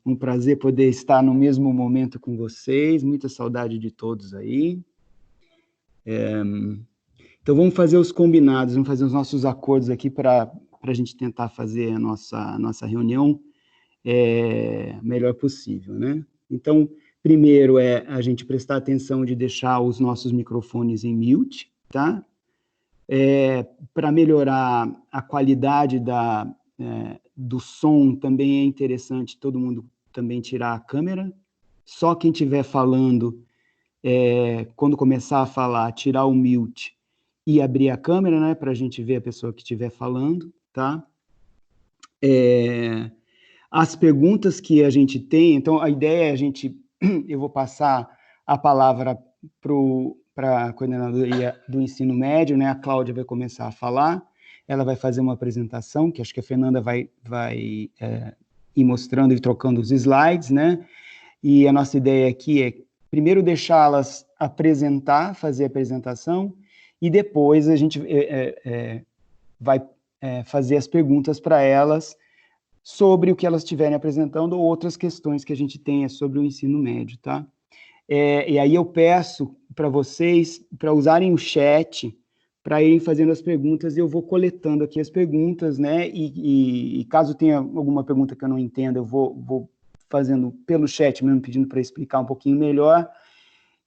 um prazer poder estar no mesmo momento com vocês, muita saudade de todos aí. Então, vamos fazer os combinados, vamos fazer os nossos acordos aqui para a gente tentar fazer a nossa reunião melhor possível, né? Então, primeiro a gente prestar atenção de deixar os nossos microfones em mute, tá? Para melhorar a qualidade do som, também é interessante todo mundo também tirar a câmera. Só quem estiver falando, quando começar a falar, tirar o mute e abrir a câmera, né, para a gente ver a pessoa que estiver falando, tá? As perguntas que a gente tem, então a ideia é eu vou passar a palavra para a coordenadoria do ensino médio, né? A Cláudia vai começar a falar, ela vai fazer uma apresentação, que acho que a Fernanda vai ir mostrando e trocando os slides, né? E a nossa ideia aqui é, primeiro, deixá-las fazer a apresentação, e depois a gente vai fazer as perguntas para elas sobre o que elas estiverem apresentando ou outras questões que a gente tenha sobre o ensino médio, tá? E aí eu peço para vocês, para usarem o chat, para irem fazendo as perguntas, e eu vou coletando aqui as perguntas, né? E caso tenha alguma pergunta que eu não entenda, eu vou fazendo pelo chat mesmo, pedindo para explicar um pouquinho melhor.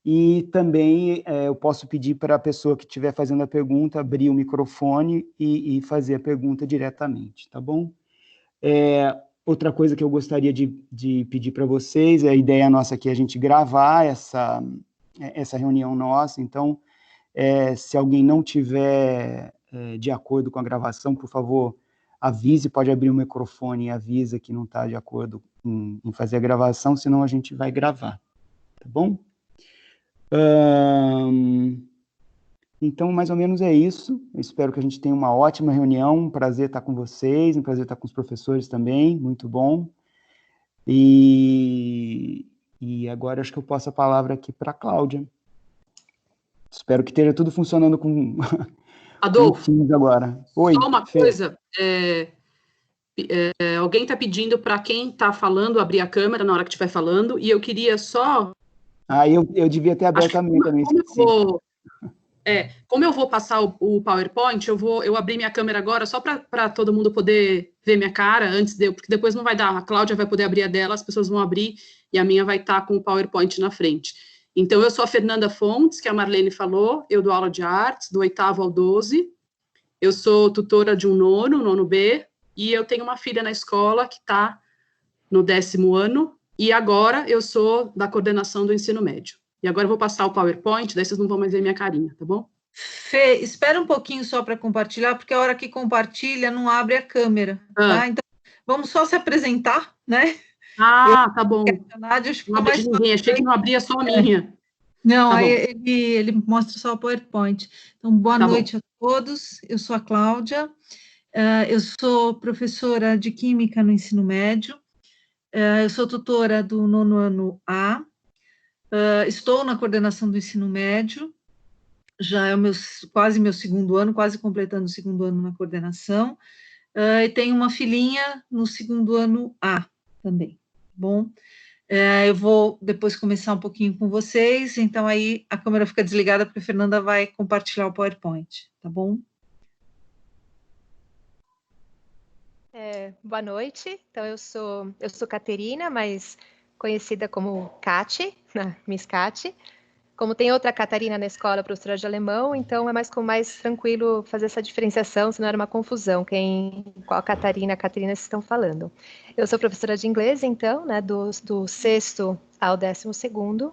E também eu posso pedir para a pessoa que estiver fazendo a pergunta abrir o microfone e fazer a pergunta diretamente, tá bom? Outra coisa que eu gostaria de pedir para vocês, a ideia nossa aqui é a gente gravar essa reunião nossa, então, se alguém não tiver de acordo com a gravação, por favor, avise, pode abrir o microfone e avisa que não está de acordo em fazer a gravação, senão a gente vai gravar, tá bom? Então, mais ou menos é isso. Eu espero que a gente tenha uma ótima reunião, um prazer estar com vocês, um prazer estar com os professores também, muito bom. E agora acho que eu passo a palavra aqui para a Cláudia. Espero que esteja tudo funcionando com Adolfo, agora. Oi, só uma coisa, alguém está pedindo para quem está falando abrir a câmera na hora que estiver falando, e eu queria só... eu devia ter aberto a minha também, esqueci. Como eu vou passar o PowerPoint, eu abri minha câmera agora só para todo mundo poder ver minha cara antes porque depois não vai dar, a Cláudia vai poder abrir a dela, as pessoas vão abrir e a minha vai estar com o PowerPoint na frente. Então, eu sou a Fernanda Fontes, que a Marlene falou, eu dou aula de artes, do 8º ao 12, eu sou tutora de um nono B, e eu tenho uma filha na escola que está no 10º ano, e agora eu sou da coordenação do ensino médio. E agora eu vou passar o PowerPoint, daí vocês não vão mais ver minha carinha, tá bom? Fê, espera um pouquinho só para compartilhar, porque a hora que compartilha não abre a câmera, tá? Então, vamos só se apresentar, né? Tá bom. Não abri de ninguém, achei que não abria só a minha. Não, tá, ele mostra só o PowerPoint. Então, boa noite a todos, eu sou a Cláudia, eu sou professora de Química no ensino médio, eu sou tutora do 9º ano A, estou na coordenação do ensino médio, já é quase meu 2º ano, quase completando o 2º ano na coordenação, e tenho uma filhinha no 2º ano A também, bom? Eu vou depois começar um pouquinho com vocês, então aí a câmera fica desligada porque a Fernanda vai compartilhar o PowerPoint, tá bom? Boa noite, então eu sou Caterina, mas conhecida como Cati, Miss Cati. Como tem outra Catarina na escola, professora de alemão, então é mais tranquilo fazer essa diferenciação, senão era uma confusão, qual Catarina vocês estão falando. Eu sou professora de inglês, então, né, do 6º ao 12º,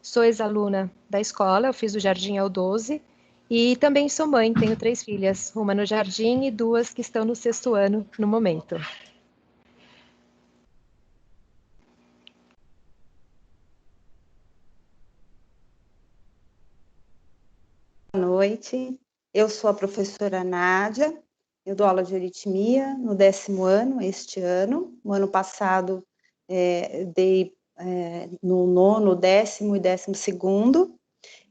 sou ex-aluna da escola, eu fiz o jardim ao 12, e também sou mãe, tenho 3 filhas, uma no jardim e 2 que estão no 6º ano no momento. Boa noite, eu sou a professora Nádia, eu dou aula de aritmia no 10º ano, este ano. No ano passado, dei no 9º, 10º e 12º.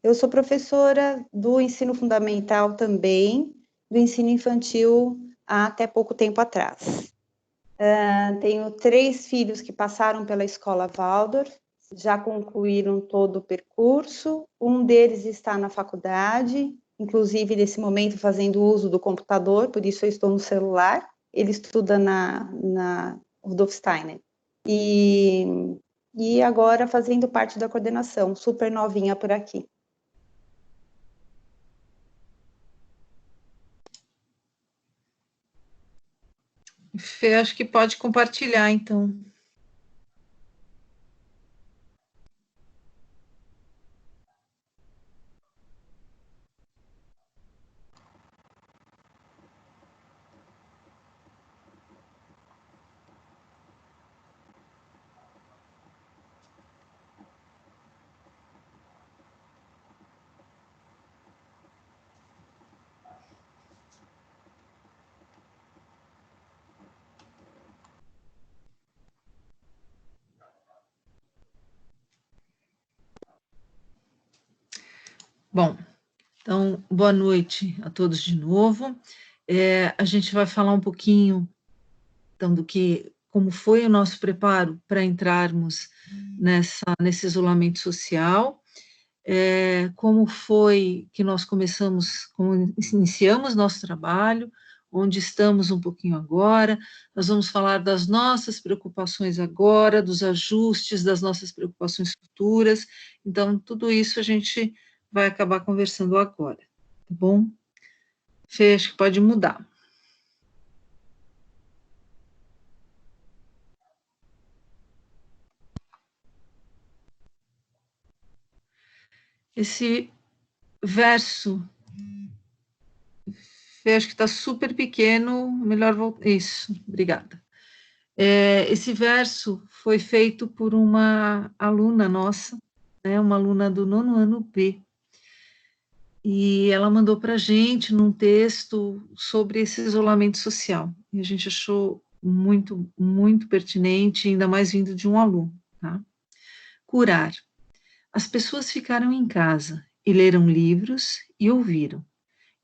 Eu sou professora do ensino fundamental também, do ensino infantil há até pouco tempo atrás. Tenho 3 filhos que passaram pela escola Waldorf, já concluíram todo o percurso, um deles está na faculdade, inclusive nesse momento fazendo uso do computador, por isso eu estou no celular. Ele estuda na Rudolf Steiner. E agora fazendo parte da coordenação, super novinha por aqui. Fê, acho que pode compartilhar, então. Bom, então, boa noite a todos de novo. A gente vai falar um pouquinho, então, como foi o nosso preparo para entrarmos nesse isolamento social, como foi que nós como iniciamos nosso trabalho, onde estamos um pouquinho agora. Nós vamos falar das nossas preocupações agora, dos ajustes das nossas preocupações futuras. Então, tudo isso a gente vai acabar conversando agora, tá bom? Fê, acho que pode mudar. Esse verso, Fê, acho que está super pequeno, melhor voltar. Isso, obrigada. Esse verso foi feito por uma aluna nossa, uma aluna do 9º ano B, e ela mandou para a gente num texto sobre esse isolamento social, e a gente achou muito, muito pertinente, ainda mais vindo de um aluno, tá? Curar. As pessoas ficaram em casa e leram livros e ouviram,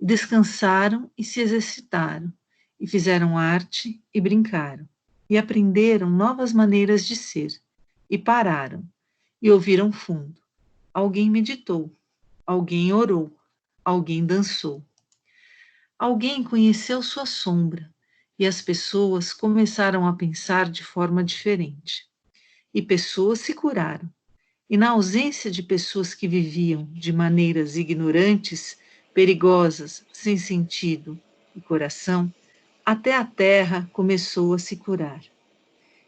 descansaram e se exercitaram, e fizeram arte e brincaram, e aprenderam novas maneiras de ser, e pararam, e ouviram fundo. Alguém meditou, alguém orou, alguém dançou. Alguém conheceu sua sombra, e as pessoas começaram a pensar de forma diferente. E pessoas se curaram. E na ausência de pessoas que viviam de maneiras ignorantes, perigosas, sem sentido e coração, até a terra começou a se curar.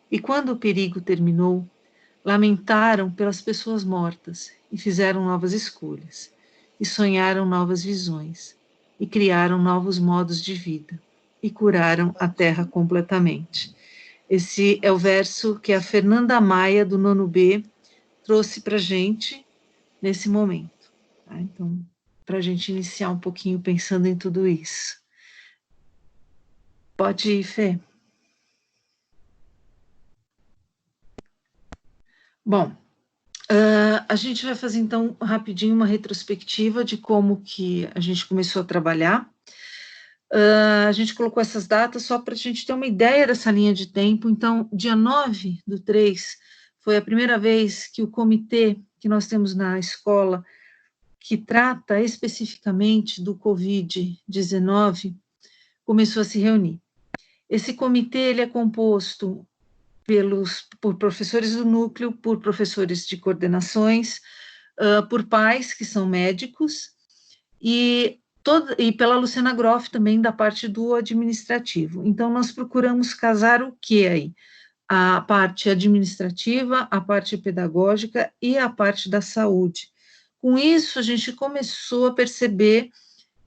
E quando o perigo terminou, lamentaram pelas pessoas mortas e fizeram novas escolhas, e sonharam novas visões, e criaram novos modos de vida, e curaram a terra completamente. Esse é o verso que a Fernanda Maia, do 9º B, trouxe para a gente nesse momento. Tá? Então, para a gente iniciar um pouquinho pensando em tudo isso. Pode ir, Fê. Bom, a gente vai fazer, então, rapidinho uma retrospectiva de como que a gente começou a trabalhar. A gente colocou essas datas só para a gente ter uma ideia dessa linha de tempo. Então, dia 9/3 foi a primeira vez que o comitê que nós temos na escola, que trata especificamente do Covid-19, começou a se reunir. Esse comitê ele é composto por professores do núcleo, por professores de coordenações, por pais que são médicos, e pela Luciana Groff também, da parte do administrativo. Então, nós procuramos casar o que aí? A parte administrativa, a parte pedagógica e a parte da saúde. Com isso, a gente começou a perceber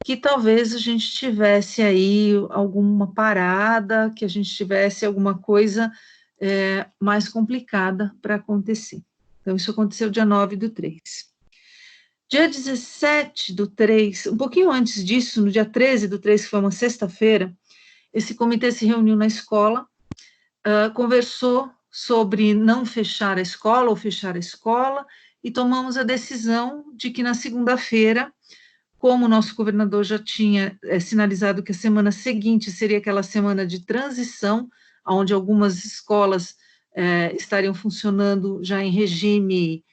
que talvez a gente tivesse aí alguma parada, que a gente tivesse alguma coisa mais complicada para acontecer. Então, isso aconteceu dia 9/3. Dia 17/3, um pouquinho antes disso, no dia 13/3, que foi uma sexta-feira, esse comitê se reuniu na escola, conversou sobre não fechar a escola ou fechar a escola, e tomamos a decisão de que na segunda-feira, como o nosso governador já tinha sinalizado que a semana seguinte seria aquela semana de transição, onde algumas escolas estariam funcionando já em regime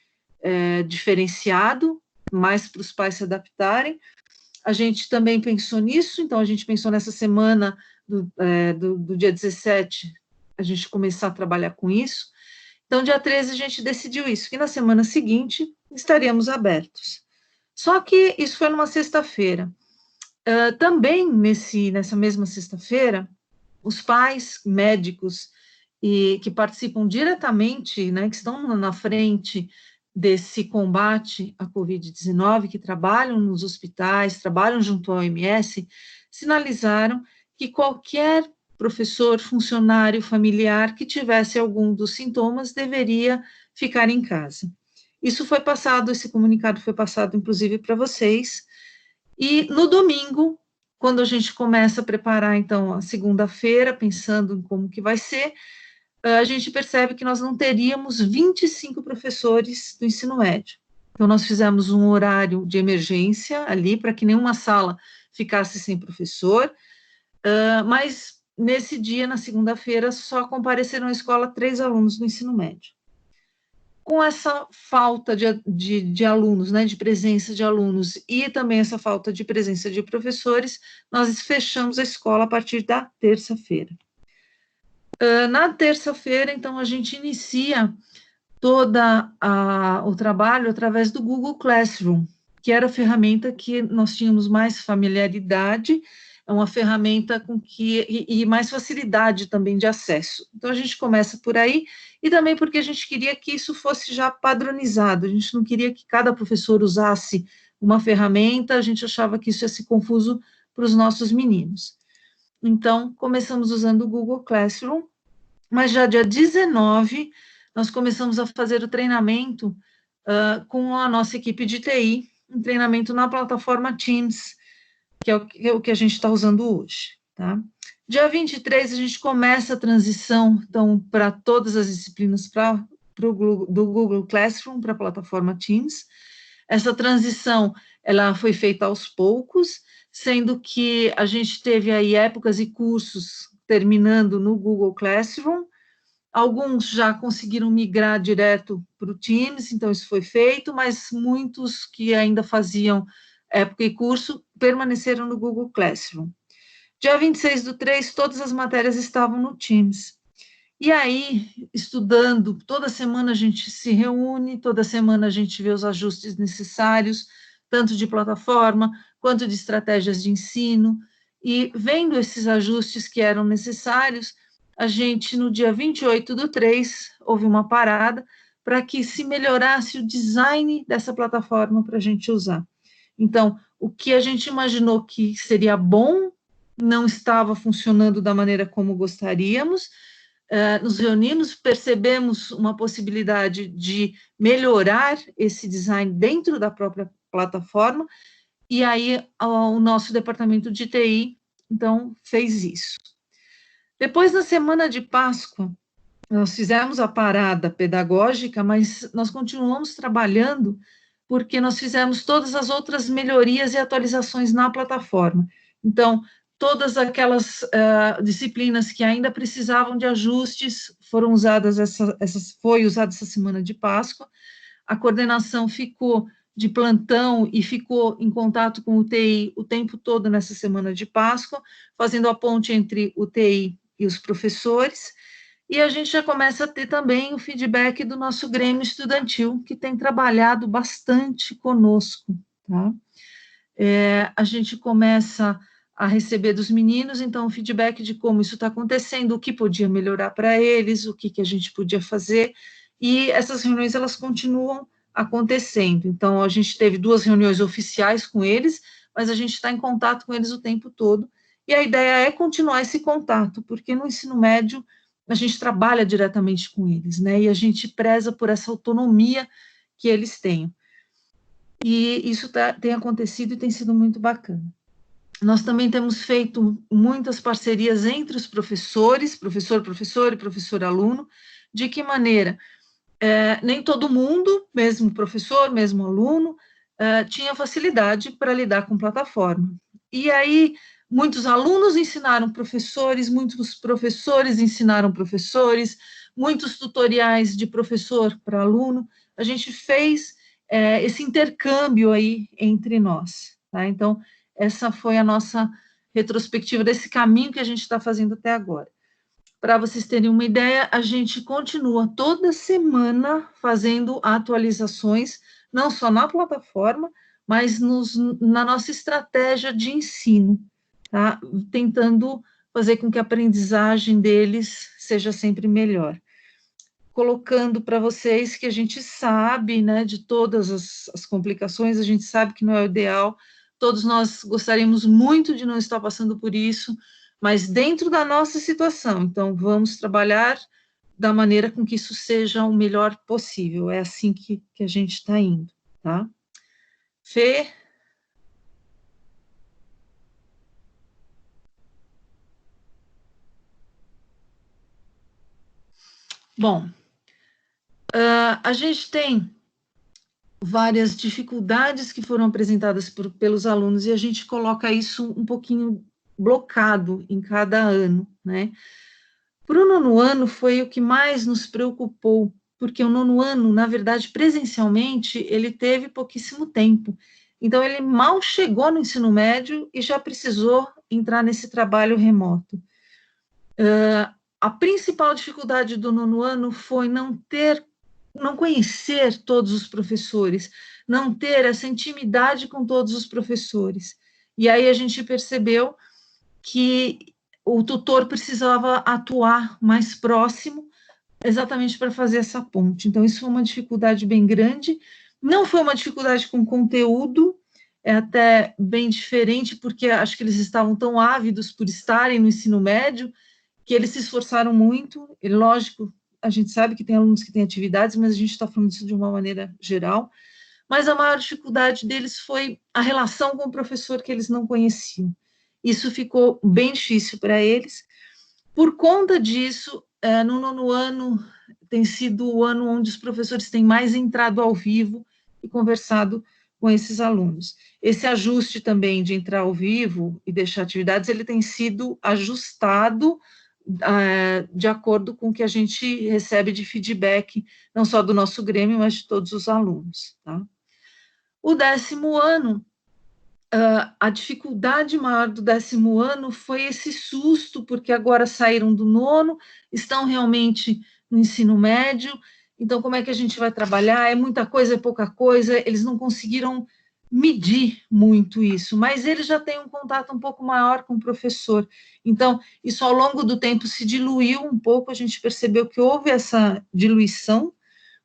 diferenciado, mais para os pais se adaptarem. A gente também pensou nisso, então a gente pensou nessa semana do dia 17, a gente começar a trabalhar com isso. Então, dia 13, a gente decidiu isso, que na semana seguinte estaríamos abertos. Só que isso foi numa sexta-feira. Também, nessa mesma sexta-feira, os pais médicos que participam diretamente, né, que estão na frente desse combate à Covid-19, que trabalham nos hospitais, trabalham junto ao OMS, sinalizaram que qualquer professor, funcionário, familiar que tivesse algum dos sintomas deveria ficar em casa. Isso foi passado, esse comunicado foi passado, inclusive, para vocês. E no domingo, quando a gente começa a preparar, então, a segunda-feira, pensando em como que vai ser, a gente percebe que nós não teríamos 25 professores do ensino médio. Então, nós fizemos um horário de emergência ali, para que nenhuma sala ficasse sem professor, mas nesse dia, na segunda-feira, só compareceram à escola 3 alunos do ensino médio. Com essa falta de alunos, né, de presença de alunos, e também essa falta de presença de professores, nós fechamos a escola a partir da terça-feira. Na terça-feira, então, a gente inicia todo o trabalho através do Google Classroom, que era a ferramenta que nós tínhamos mais familiaridade, é uma ferramenta e mais facilidade também de acesso. Então, a gente começa por aí, e também porque a gente queria que isso fosse já padronizado, a gente não queria que cada professor usasse uma ferramenta, a gente achava que isso ia ser confuso para os nossos meninos. Então, começamos usando o Google Classroom, mas já dia 19, nós começamos a fazer o treinamento com a nossa equipe de TI, um treinamento na plataforma Teams, que é o que a gente está usando hoje, tá? Dia 23, a gente começa a transição, então, para todas as disciplinas do Google Classroom para a plataforma Teams. Essa transição, ela foi feita aos poucos, sendo que a gente teve aí épocas e cursos terminando no Google Classroom, alguns já conseguiram migrar direto para o Teams, então isso foi feito, mas muitos que ainda faziam época e curso permaneceram no Google Classroom. Dia 26/3, todas as matérias estavam no Teams. E aí, estudando, toda semana a gente se reúne, toda semana a gente vê os ajustes necessários, tanto de plataforma, quanto de estratégias de ensino, e vendo esses ajustes que eram necessários, a gente, no dia 28/3, houve uma parada para que se melhorasse o design dessa plataforma para a gente usar. Então, o que a gente imaginou que seria bom, não estava funcionando da maneira como gostaríamos, nos reunimos, percebemos uma possibilidade de melhorar esse design dentro da própria plataforma, e aí o nosso departamento de TI, então, fez isso. Depois, na semana de Páscoa, nós fizemos a parada pedagógica, mas nós continuamos trabalhando porque nós fizemos todas as outras melhorias e atualizações na plataforma. Então, todas aquelas disciplinas que ainda precisavam de ajustes foram usadas, foi usada essa semana de Páscoa. A coordenação ficou de plantão e ficou em contato com o TI o tempo todo nessa semana de Páscoa, fazendo a ponte entre o TI e os professores, e a gente já começa a ter também o feedback do nosso Grêmio Estudantil, que tem trabalhado bastante conosco, tá? A gente começa a receber dos meninos, então, o feedback de como isso está acontecendo, o que podia melhorar para eles, o que a gente podia fazer, e essas reuniões, elas continuam acontecendo. Então, a gente teve 2 reuniões oficiais com eles, mas a gente está em contato com eles o tempo todo, e a ideia é continuar esse contato, porque no ensino médio a gente trabalha diretamente com eles, né, e a gente preza por essa autonomia que eles têm. E isso tem acontecido e tem sido muito bacana. Nós também temos feito muitas parcerias entre os professores, professor-professor e professor-aluno. De que maneira? Nem todo mundo, mesmo professor, mesmo aluno, tinha facilidade para lidar com plataforma. E aí, muitos alunos ensinaram professores, muitos professores ensinaram professores, muitos tutoriais de professor para aluno. A gente fez esse intercâmbio aí entre nós, tá? Então, essa foi a nossa retrospectiva desse caminho que a gente está fazendo até agora. Para vocês terem uma ideia, a gente continua toda semana fazendo atualizações, não só na plataforma, mas na nossa estratégia de ensino, tá? Tentando fazer com que a aprendizagem deles seja sempre melhor. Colocando para vocês que a gente sabe, né, de todas as complicações, a gente sabe que não é o ideal, todos nós gostaríamos muito de não estar passando por isso, mas dentro da nossa situação, então vamos trabalhar da maneira com que isso seja o melhor possível, é assim que a gente está indo, tá? Fê? Bom, a gente tem várias dificuldades que foram apresentadas pelos alunos e a gente coloca isso um pouquinho blocado em cada ano, né? Para o nono ano foi o que mais nos preocupou, porque o nono ano, na verdade, presencialmente, ele teve pouquíssimo tempo. Então, ele mal chegou no ensino médio e já precisou entrar nesse trabalho remoto. A principal dificuldade do nono ano foi não conhecer todos os professores, não ter essa intimidade com todos os professores. E aí a gente percebeu que o tutor precisava atuar mais próximo, exatamente para fazer essa ponte. Então, isso foi uma dificuldade bem grande. Não foi uma dificuldade com conteúdo, é até bem diferente, porque acho que eles estavam tão ávidos por estarem no ensino médio, que eles se esforçaram muito, e lógico, a gente sabe que tem alunos que têm atividades, mas a gente está falando isso de uma maneira geral, mas a maior dificuldade deles foi a relação com o professor que eles não conheciam. Isso ficou bem difícil para eles. Por conta disso, no nono ano tem sido o ano onde os professores têm mais entrado ao vivo e conversado com esses alunos. Esse ajuste também de entrar ao vivo e deixar atividades, ele tem sido ajustado de acordo com o que a gente recebe de feedback, não só do nosso grêmio, mas de todos os alunos, tá? O 10º ano, a dificuldade maior do 10º ano foi esse susto, porque agora saíram do nono, estão realmente no ensino médio, então como é que a gente vai trabalhar? É muita coisa, é pouca coisa, eles não conseguiram medir muito isso, mas eles já têm um contato um pouco maior com o professor, então isso ao longo do tempo se diluiu um pouco, a gente percebeu que houve essa diluição,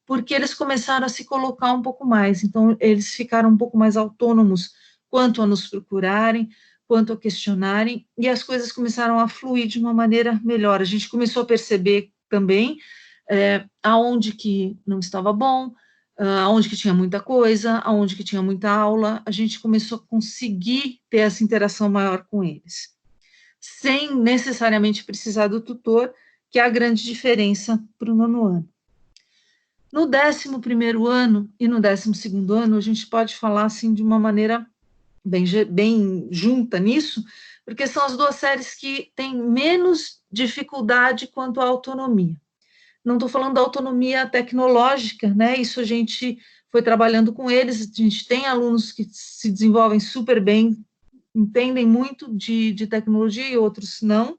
porque eles começaram a se colocar um pouco mais, então eles ficaram um pouco mais autônomos quanto a nos procurarem, quanto a questionarem, e as coisas começaram a fluir de uma maneira melhor. A gente começou a perceber também aonde que não estava bom, aonde que tinha muita coisa, aonde que tinha muita aula, a gente começou a conseguir ter essa interação maior com eles, sem necessariamente precisar do tutor, que é a grande diferença para o nono ano. No 11º ano e no 12º ano, a gente pode falar assim de uma maneira bem junta nisso, porque são as duas séries que têm menos dificuldade quanto à autonomia. Não estou falando da autonomia tecnológica, né? Isso a gente foi trabalhando com eles, a gente tem alunos que se desenvolvem super bem, entendem muito de tecnologia e outros não,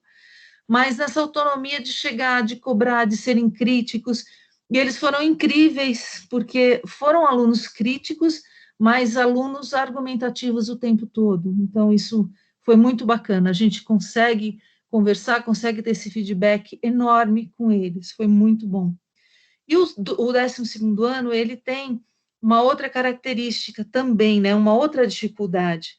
mas nessa autonomia de chegar, de cobrar, de serem críticos, e eles foram incríveis, porque foram alunos críticos, mas alunos argumentativos o tempo todo. Então, isso foi muito bacana. A gente consegue conversar, consegue ter esse feedback enorme com eles. Foi muito bom. E o 12º ano, ele tem uma outra característica também, né? Uma outra dificuldade,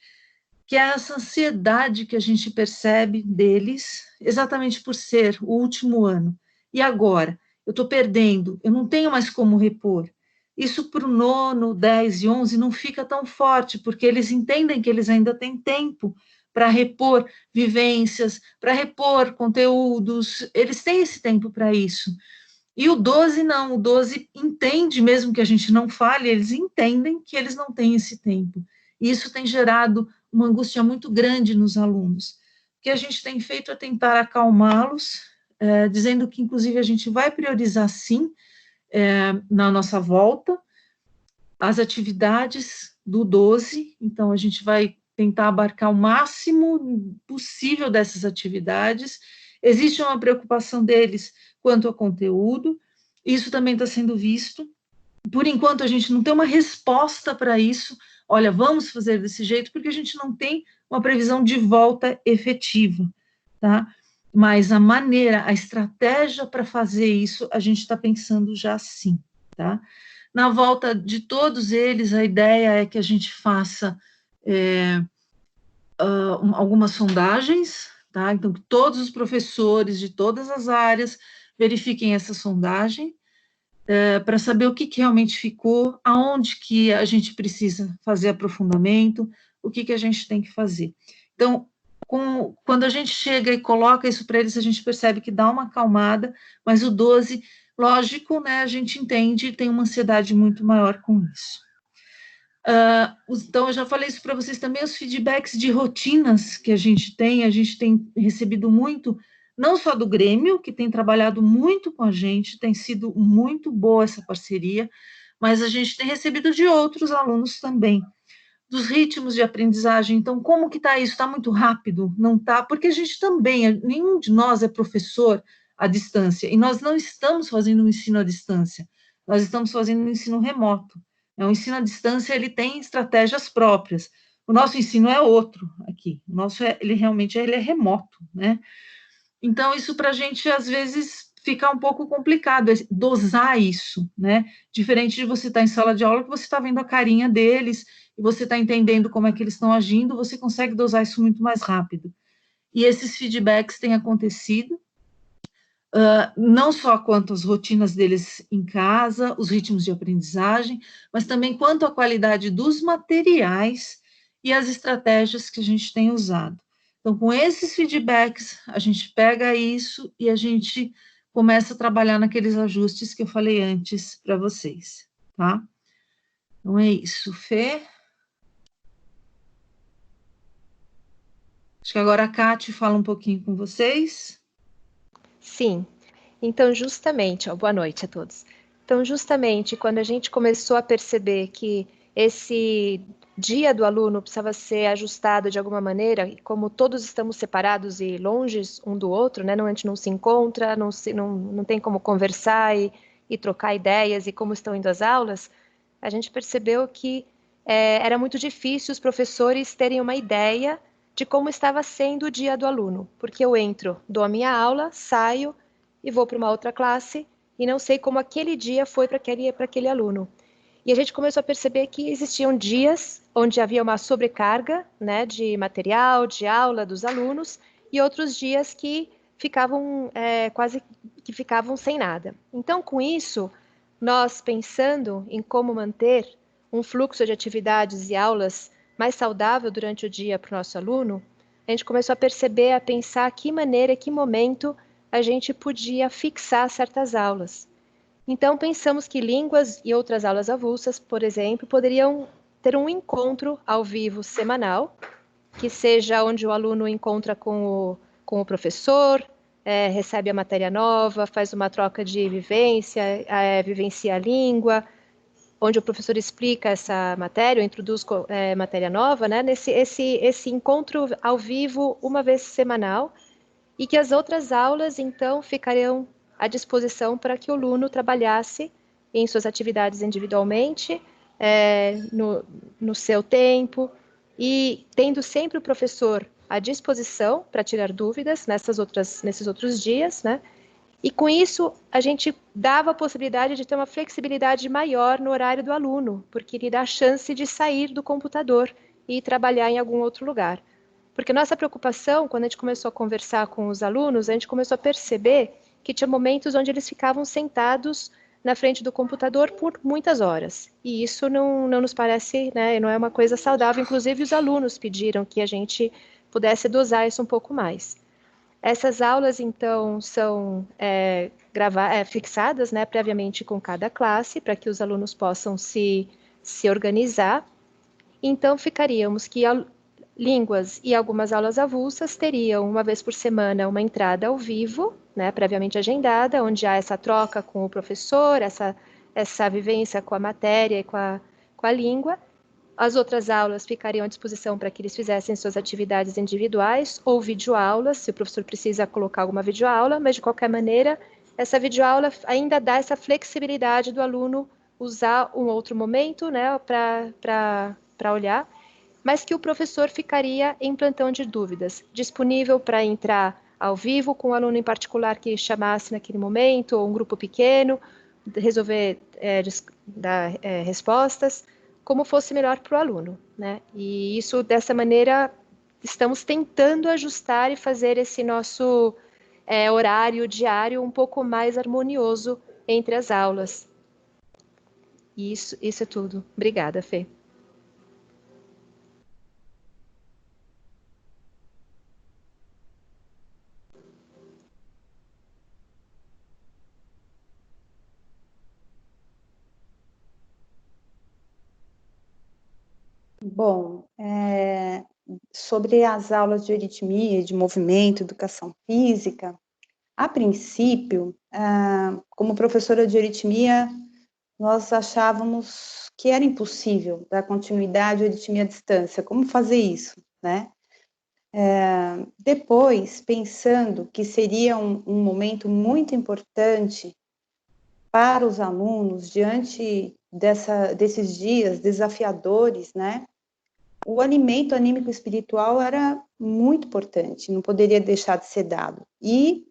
que é essa ansiedade que a gente percebe deles, exatamente por ser o último ano. E agora? Eu estou perdendo, eu não tenho mais como repor. Isso para o nono, 10 e 11 não fica tão forte, porque eles entendem que eles ainda têm tempo para repor vivências, para repor conteúdos, eles têm esse tempo para isso. E o 12 não, o 12 entende, mesmo que a gente não fale, eles entendem que eles não têm esse tempo. E isso tem gerado uma angústia muito grande nos alunos. que a gente tem feito é tentar acalmá-los, dizendo que, inclusive, a gente vai priorizar, sim, na nossa volta, as atividades do 12, então a gente vai tentar abarcar o máximo possível dessas atividades. Existe uma preocupação deles quanto ao conteúdo, isso também está sendo visto. Por enquanto, a gente não tem uma resposta para isso, olha, vamos fazer desse jeito, porque a gente não tem uma previsão de volta efetiva, tá? Mas a maneira, a estratégia para fazer isso, a gente está pensando já sim, tá? Na volta de todos eles, a ideia é que a gente faça algumas sondagens, tá? Então, que todos os professores de todas as áreas verifiquem essa sondagem, para saber o que realmente ficou, aonde que a gente precisa fazer aprofundamento, o que a gente tem que fazer. Então, quando a gente chega e coloca isso para eles, a gente percebe que dá uma acalmada, mas o 12, lógico, né, a gente entende e tem uma ansiedade muito maior com isso. Então, eu já falei isso para vocês também, os feedbacks de rotinas que a gente tem recebido muito, não só do Grêmio, que tem trabalhado muito com a gente, tem sido muito boa essa parceria, mas a gente tem recebido de outros alunos também, dos ritmos de aprendizagem. Então, como que está isso? Está muito rápido? Não está? Porque a gente também, nenhum de nós é professor à distância, e nós não estamos fazendo um ensino à distância, nós estamos fazendo um ensino remoto. O ensino à distância, ele tem estratégias próprias. O nosso ensino é outro aqui. O nosso, ele realmente é remoto, né? Então, isso para a gente, às vezes, fica um pouco complicado, dosar isso, né? Diferente de você estar em sala de aula, que você está vendo a carinha deles, e você está entendendo como é que eles estão agindo, você consegue dosar isso muito mais rápido. E esses feedbacks têm acontecido, não só quanto às rotinas deles em casa, os ritmos de aprendizagem, mas também quanto à qualidade dos materiais e as estratégias que a gente tem usado. Então, com esses feedbacks, a gente pega isso e a gente começa a trabalhar naqueles ajustes que eu falei antes para vocês, tá? Então, é isso. Fê? Acho que agora a Kati fala um pouquinho com vocês. Sim. Então, justamente, boa noite a todos. Então, justamente, quando a gente começou a perceber que esse dia do aluno precisava ser ajustado de alguma maneira, e como todos estamos separados e longe um do outro, né? A gente não se encontra, não tem como conversar e trocar ideias e como estão indo as aulas, a gente percebeu que era muito difícil os professores terem uma ideia de como estava sendo o dia do aluno, porque eu entro, dou a minha aula, saio, e vou para uma outra classe e não sei como aquele dia foi para aquele aluno. E a gente começou a perceber que existiam dias onde havia uma sobrecarga, né, de material, de aula dos alunos, e outros dias que ficavam quase que ficavam sem nada. Então, com isso, nós pensando em como manter um fluxo de atividades e aulas mais saudável durante o dia para o nosso aluno, a gente começou a perceber, a pensar que maneira, que momento a gente podia fixar certas aulas. Então, pensamos que línguas e outras aulas avulsas, por exemplo, poderiam ter um encontro ao vivo semanal, que seja onde o aluno encontra com o professor, recebe a matéria nova, faz uma troca de vivência, vivencia a língua, onde o professor explica essa matéria, introduz matéria nova, né? Esse encontro ao vivo uma vez semanal, e que as outras aulas, então, ficariam à disposição para que o aluno trabalhasse em suas atividades individualmente, no seu tempo, e tendo sempre o professor à disposição para tirar dúvidas nesses outros dias, né? E com isso, a gente dava a possibilidade de ter uma flexibilidade maior no horário do aluno, porque lhe dá a chance de sair do computador e trabalhar em algum outro lugar. Porque nossa preocupação, quando a gente começou a conversar com os alunos, a gente começou a perceber que tinha momentos onde eles ficavam sentados na frente do computador por muitas horas. E isso não nos parece, né, não é uma coisa saudável. Inclusive, os alunos pediram que a gente pudesse dosar isso um pouco mais. Essas aulas, então, são fixadas, né, previamente com cada classe, para que os alunos possam se organizar. Então, ficaríamos que Línguas e algumas aulas avulsas teriam, uma vez por semana, uma entrada ao vivo, né, previamente agendada, onde há essa troca com o professor, essa vivência com a matéria e com a língua. As outras aulas ficariam à disposição para que eles fizessem suas atividades individuais ou videoaulas, se o professor precisa colocar alguma videoaula, mas, de qualquer maneira, essa videoaula ainda dá essa flexibilidade do aluno usar um outro momento, né, para olhar, mas que o professor ficaria em plantão de dúvidas, disponível para entrar ao vivo com um aluno em particular que chamasse naquele momento, ou um grupo pequeno, resolver dar respostas, como fosse melhor para o aluno, né? E isso, dessa maneira, estamos tentando ajustar e fazer esse nosso horário diário um pouco mais harmonioso entre as aulas. E isso é tudo. Obrigada, Fê. Bom, sobre as aulas de aritmia, de movimento, educação física, a princípio, como professora de aritmia, nós achávamos que era impossível dar continuidade à aritmia à distância. Como fazer isso, né? Depois, pensando que seria um momento muito importante para os alunos, diante desses dias desafiadores, né? O alimento anímico espiritual era muito importante, não poderia deixar de ser dado. E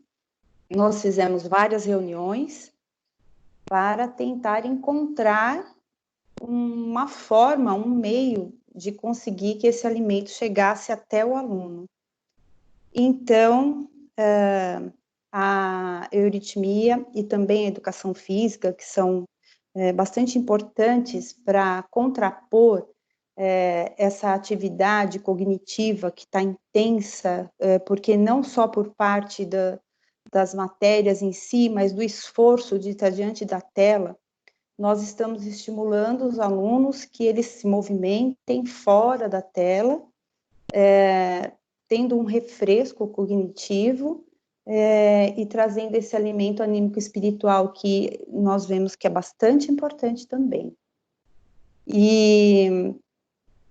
nós fizemos várias reuniões para tentar encontrar uma forma, um meio de conseguir que esse alimento chegasse até o aluno. Então, a euritmia e também a educação física, que são bastante importantes para contrapor essa atividade cognitiva que está intensa, porque não só por parte das matérias em si, mas do esforço de estar diante da tela, nós estamos estimulando os alunos que eles se movimentem fora da tela, tendo um refresco cognitivo e trazendo esse alimento anímico espiritual que nós vemos que é bastante importante também. E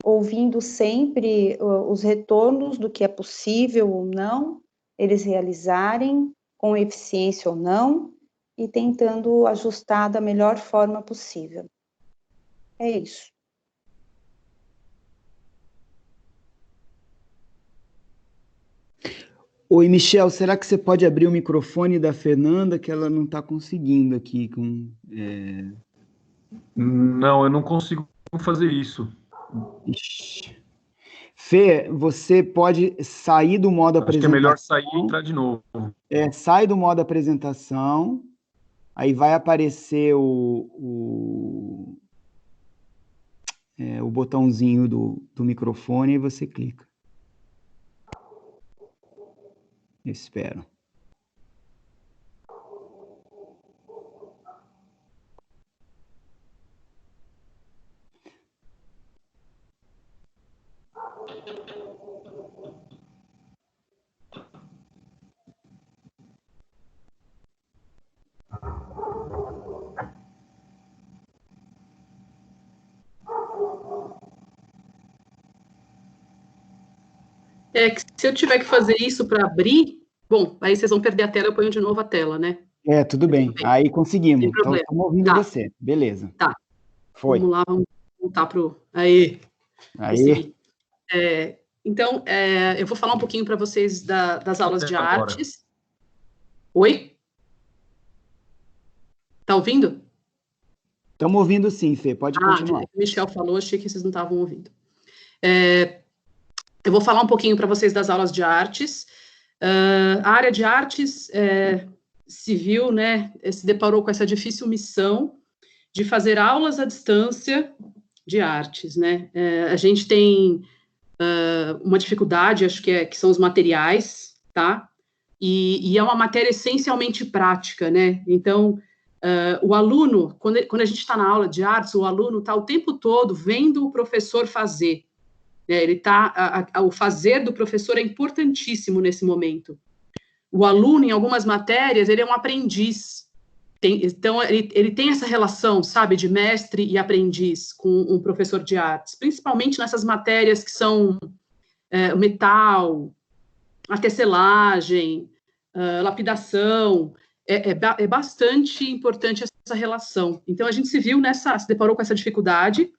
ouvindo sempre os retornos do que é possível ou não eles realizarem, com eficiência ou não, e tentando ajustar da melhor forma possível. É isso. Oi, Michel, será que você pode abrir o microfone da Fernanda, que ela não está conseguindo aqui? Não, eu não consigo fazer isso. Ixi. Fê, você pode sair do modo apresentação. Acho que é melhor sair e entrar de novo. Sai do modo apresentação, aí vai aparecer o botãozinho do microfone e você clica. Eu espero. Que se eu tiver que fazer isso para abrir, bom, aí vocês vão perder a tela, eu ponho de novo a tela, né? Tudo bem. Aí conseguimos. Então, estamos ouvindo você. Beleza. Tá. Foi. Vamos lá, vamos voltar para o... Aí. Então, eu vou falar um pouquinho para vocês das aulas de artes. Oi? Tá ouvindo? Estamos ouvindo sim, Fê. Pode continuar. O Michel falou, achei que vocês não estavam ouvindo. Eu vou falar um pouquinho para vocês das aulas de artes. A área de artes civil, né, se deparou com essa difícil missão de fazer aulas à distância de artes, né? A gente tem uma dificuldade, acho que são os materiais, tá? E é uma matéria essencialmente prática, né? Então, o aluno, quando a gente está na aula de artes, o aluno está o tempo todo vendo o professor fazer. O fazer do professor é importantíssimo nesse momento. O aluno, em algumas matérias, ele é um aprendiz. Então, ele tem essa relação, sabe, de mestre e aprendiz com um professor de artes, principalmente nessas matérias que são o metal, a tecelagem, lapidação. É bastante importante essa relação. Então, a gente se deparou com essa dificuldade,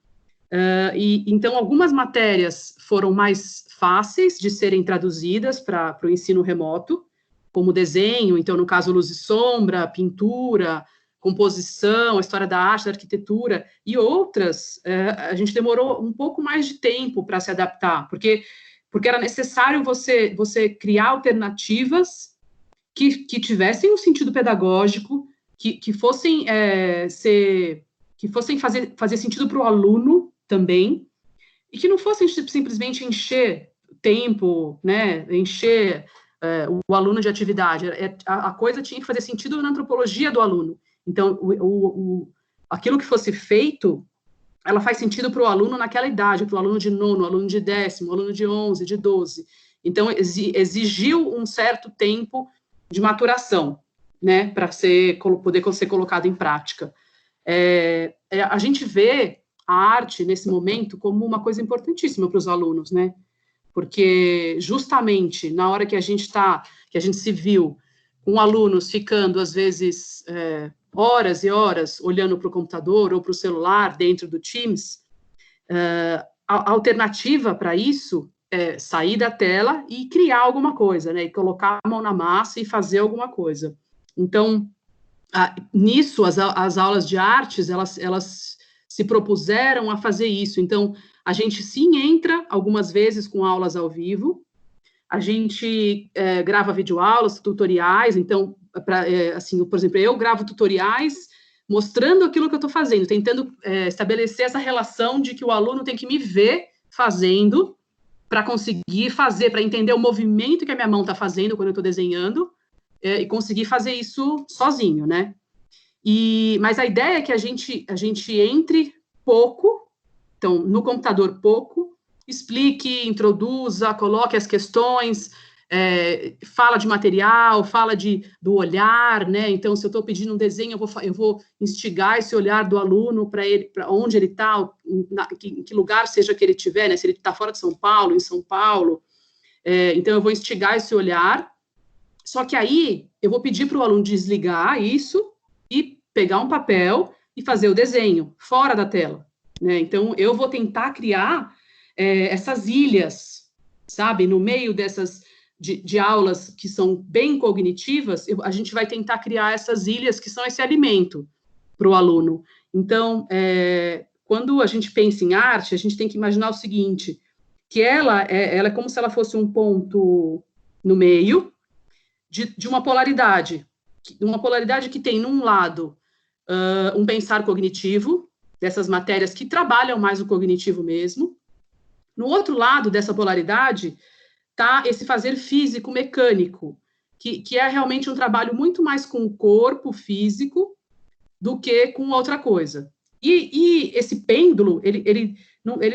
então, algumas matérias foram mais fáceis de serem traduzidas para o ensino remoto, como desenho, então, no caso, luz e sombra, pintura, composição, a história da arte, da arquitetura, e outras, a gente demorou um pouco mais de tempo para se adaptar, porque era necessário você criar alternativas que tivessem um sentido pedagógico, que fossem fazer sentido para o aluno também, e que não fossem simplesmente encher tempo, né, encher o aluno de atividade. A coisa tinha que fazer sentido na antropologia do aluno. Então, aquilo que fosse feito, ela faz sentido para o aluno naquela idade, para o aluno de 9º, aluno de 10º, aluno de 11, de 12. Então, exigiu um certo tempo de maturação, né, para poder ser colocado em prática. A gente vê a arte, nesse momento, como uma coisa importantíssima para os alunos, né, porque justamente na hora que a gente se viu com alunos ficando, às vezes, horas e horas olhando para o computador ou para o celular dentro do Teams, a alternativa para isso é sair da tela e criar alguma coisa, né, e colocar a mão na massa e fazer alguma coisa. Então, nisso, as aulas de artes, elas se propuseram a fazer isso. Então, a gente sim entra algumas vezes com aulas ao vivo, a gente grava videoaulas, tutoriais. Então, assim, por exemplo, eu gravo tutoriais mostrando aquilo que eu estou fazendo, tentando estabelecer essa relação de que o aluno tem que me ver fazendo para conseguir fazer, para entender o movimento que a minha mão está fazendo quando eu estou desenhando, e conseguir fazer isso sozinho, né? Mas a ideia é que a gente entre pouco, então, no computador pouco, explique, introduza, coloque as questões, fala de material, fala do olhar, né? Então, se eu estou pedindo um desenho, eu vou instigar esse olhar do aluno para onde ele está, em que lugar seja que ele estiver, né? Se ele está fora de São Paulo, em São Paulo. Então, eu vou instigar esse olhar. Só que aí, eu vou pedir para o aluno desligar isso e pegar um papel e fazer o desenho fora da tela, né? Então, eu vou tentar criar essas ilhas, sabe? No meio dessas de aulas que são bem cognitivas, a gente vai tentar criar essas ilhas que são esse alimento para o aluno. Então, quando a gente pensa em arte, a gente tem que imaginar o seguinte, que ela é como se ela fosse um ponto no meio de uma polaridade que tem, num lado, um pensar cognitivo, dessas matérias que trabalham mais o cognitivo mesmo. No outro lado dessa polaridade está esse fazer físico, mecânico, que é realmente um trabalho muito mais com o corpo físico do que com outra coisa. E esse pêndulo, ele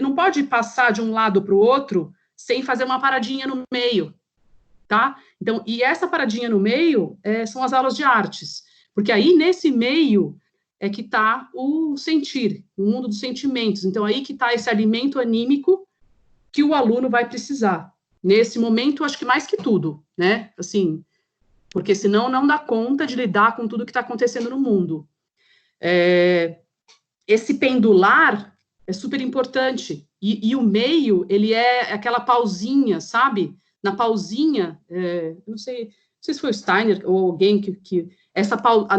não pode passar de um lado para o outro sem fazer uma paradinha no meio, tá? Então, e essa paradinha no meio são as aulas de artes, porque aí, nesse meio, é que está o sentir, o mundo dos sentimentos. Então, aí que está esse alimento anímico que o aluno vai precisar. Nesse momento, acho que mais que tudo, né? Assim, porque senão não dá conta de lidar com tudo que está acontecendo no mundo. Esse pendular é super importante. E o meio, ele é aquela pausinha, sabe? Na pausinha, eu não sei se foi o Steiner ou alguém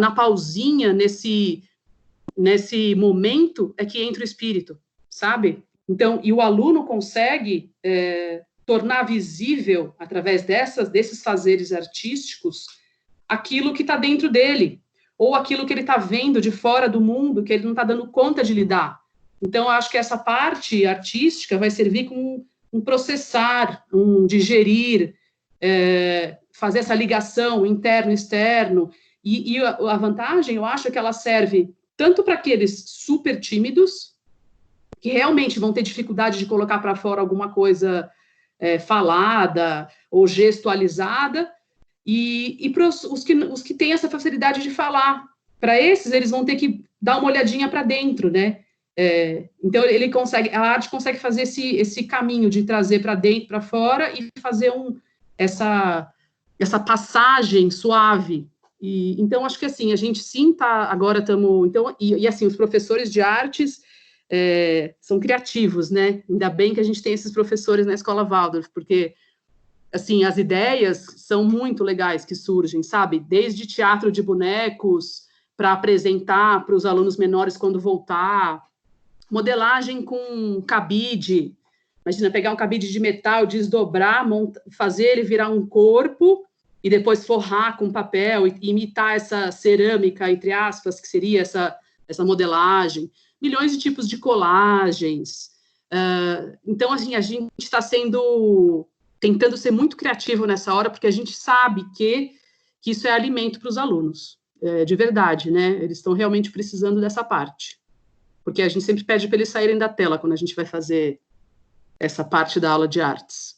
na pausinha, nesse momento, é que entra o espírito, sabe? Então, e o aluno consegue tornar visível, através desses fazeres artísticos, aquilo que está dentro dele, ou aquilo que ele está vendo de fora do mundo, que ele não está dando conta de lidar. Então, eu acho que essa parte artística vai servir como um processar, um digerir, fazer essa ligação interno-externo, e a vantagem, eu acho, é que ela serve tanto para aqueles super tímidos, que realmente vão ter dificuldade de colocar para fora alguma coisa falada ou gestualizada, e para os que têm essa facilidade de falar, para esses, eles vão ter que dar uma olhadinha para dentro, né? Então, a arte consegue fazer esse caminho de trazer para dentro, para fora, e fazer essa passagem suave. Então, acho que assim, a gente sim está, agora estamos, então, e assim, os professores de artes são criativos, né? Ainda bem que a gente tem esses professores na Escola Waldorf, porque, assim, as ideias são muito legais que surgem, sabe? Desde teatro de bonecos, para apresentar para os alunos menores quando voltar, modelagem com cabide, imagina pegar um cabide de metal, desdobrar, fazer ele virar um corpo, e depois forrar com papel, e imitar essa cerâmica, entre aspas, que seria essa modelagem, milhões de tipos de colagens. Então, assim, a gente está tentando ser muito criativo nessa hora, porque a gente sabe que isso é alimento para os alunos, de verdade, né? Eles estão realmente precisando dessa parte, porque a gente sempre pede para eles saírem da tela quando a gente vai fazer essa parte da aula de artes.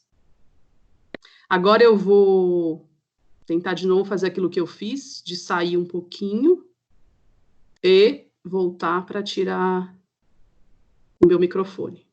Agora eu vou tentar de novo fazer aquilo que eu fiz, de sair um pouquinho e voltar para tirar o meu microfone.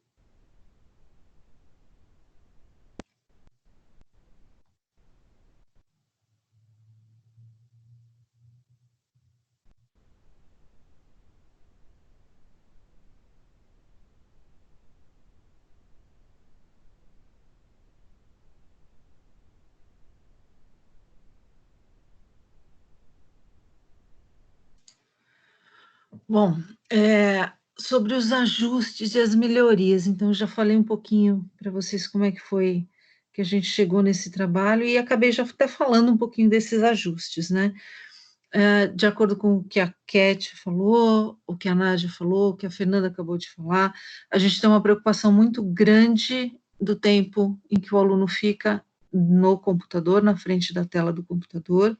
Bom, sobre os ajustes e as melhorias, então já falei um pouquinho para vocês como é que foi que a gente chegou nesse trabalho e acabei já até falando um pouquinho desses ajustes, né? De acordo com o que a Cat falou, o que a Nádia falou, o que a Fernanda acabou de falar, a gente tem uma preocupação muito grande do tempo em que o aluno fica no computador, na frente da tela do computador.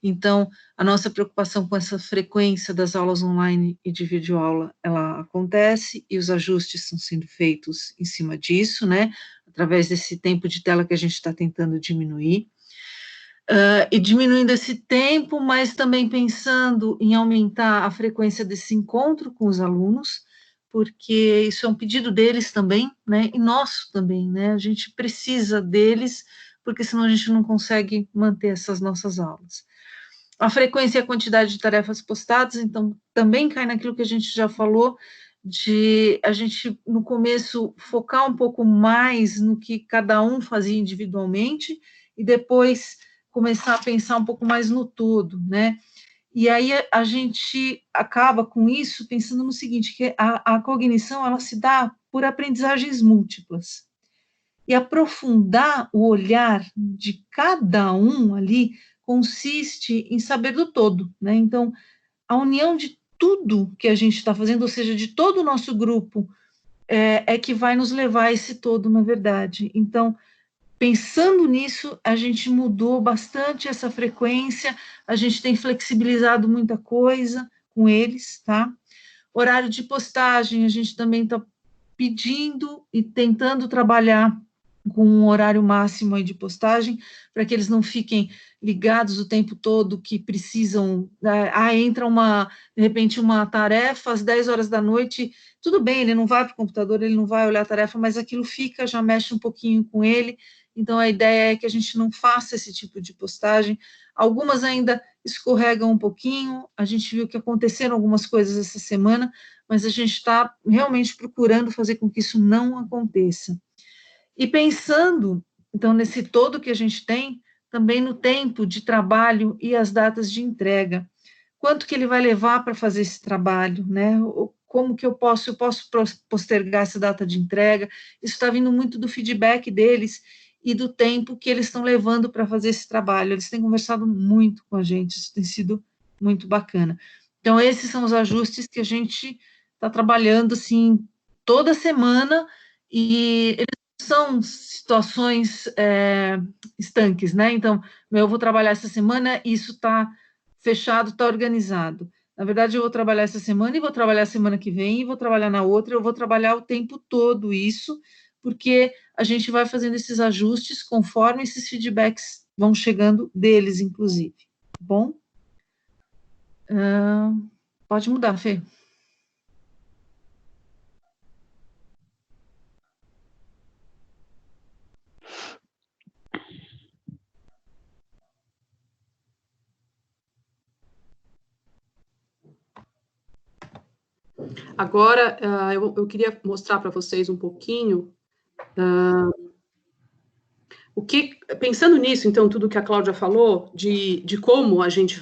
Então, a nossa preocupação com essa frequência das aulas online e de videoaula, ela acontece, e os ajustes estão sendo feitos em cima disso, né, através desse tempo de tela que a gente está tentando diminuir. E diminuindo esse tempo, mas também pensando em aumentar a frequência desse encontro com os alunos, porque isso é um pedido deles também, né, e nosso também, né, a gente precisa deles, porque senão a gente não consegue manter essas nossas aulas. A frequência e a quantidade de tarefas postadas, então, também cai naquilo que a gente já falou, de a gente, no começo, focar um pouco mais no que cada um fazia individualmente, e depois começar a pensar um pouco mais no todo, né? E aí a gente acaba com isso pensando no seguinte, que a cognição, ela se dá por aprendizagens múltiplas. E aprofundar o olhar de cada um ali consiste em saber do todo, né? Então, a união de tudo que a gente está fazendo, ou seja, de todo o nosso grupo, é que vai nos levar a esse todo, na verdade. Então, pensando nisso, a gente mudou bastante essa frequência, a gente tem flexibilizado muita coisa com eles, tá? Horário de postagem, a gente também está pedindo e tentando trabalhar com um horário máximo aí de postagem, para que eles não fiquem ligados o tempo todo, que precisam, entra de repente uma tarefa às 10 horas da noite, tudo bem, ele não vai para o computador, ele não vai olhar a tarefa, mas aquilo fica, já mexe um pouquinho com ele, então a ideia é que a gente não faça esse tipo de postagem. Algumas ainda escorregam um pouquinho, a gente viu que aconteceram algumas coisas essa semana, mas a gente está realmente procurando fazer com que isso não aconteça. E pensando, então, nesse todo que a gente tem, também no tempo de trabalho e as datas de entrega. Quanto que ele vai levar para fazer esse trabalho, né? Como que eu posso postergar essa data de entrega? Isso está vindo muito do feedback deles e do tempo que eles estão levando para fazer esse trabalho. Eles têm conversado muito com a gente, isso tem sido muito bacana. Então, esses são os ajustes que a gente está trabalhando, assim, toda semana, e eles são situações estanques, né? Então, eu vou trabalhar essa semana, isso está fechado, está organizado. Na verdade, eu vou trabalhar essa semana e vou trabalhar a semana que vem e vou trabalhar na outra, eu vou trabalhar o tempo todo isso, porque a gente vai fazendo esses ajustes conforme esses feedbacks vão chegando deles, inclusive. Tá bom? Pode mudar, Fê. Agora, eu queria mostrar para vocês um pouquinho pensando nisso, então, tudo que a Cláudia falou, de como a gente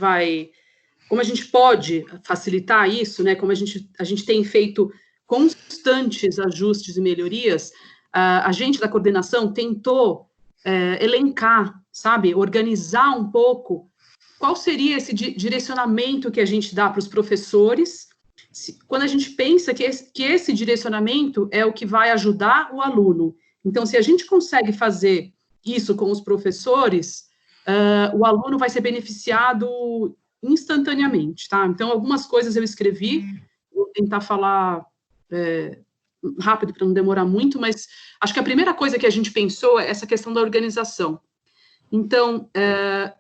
pode facilitar isso, né? Como a gente tem feito constantes ajustes e melhorias, a gente da coordenação tentou elencar, sabe, organizar um pouco qual seria esse direcionamento que a gente dá para os professores, quando a gente pensa que esse direcionamento é o que vai ajudar o aluno. Então, se a gente consegue fazer isso com os professores, o aluno vai ser beneficiado instantaneamente, tá? Então, algumas coisas eu escrevi, vou tentar falar rápido para não demorar muito, mas acho que a primeira coisa que a gente pensou é essa questão da organização. Então,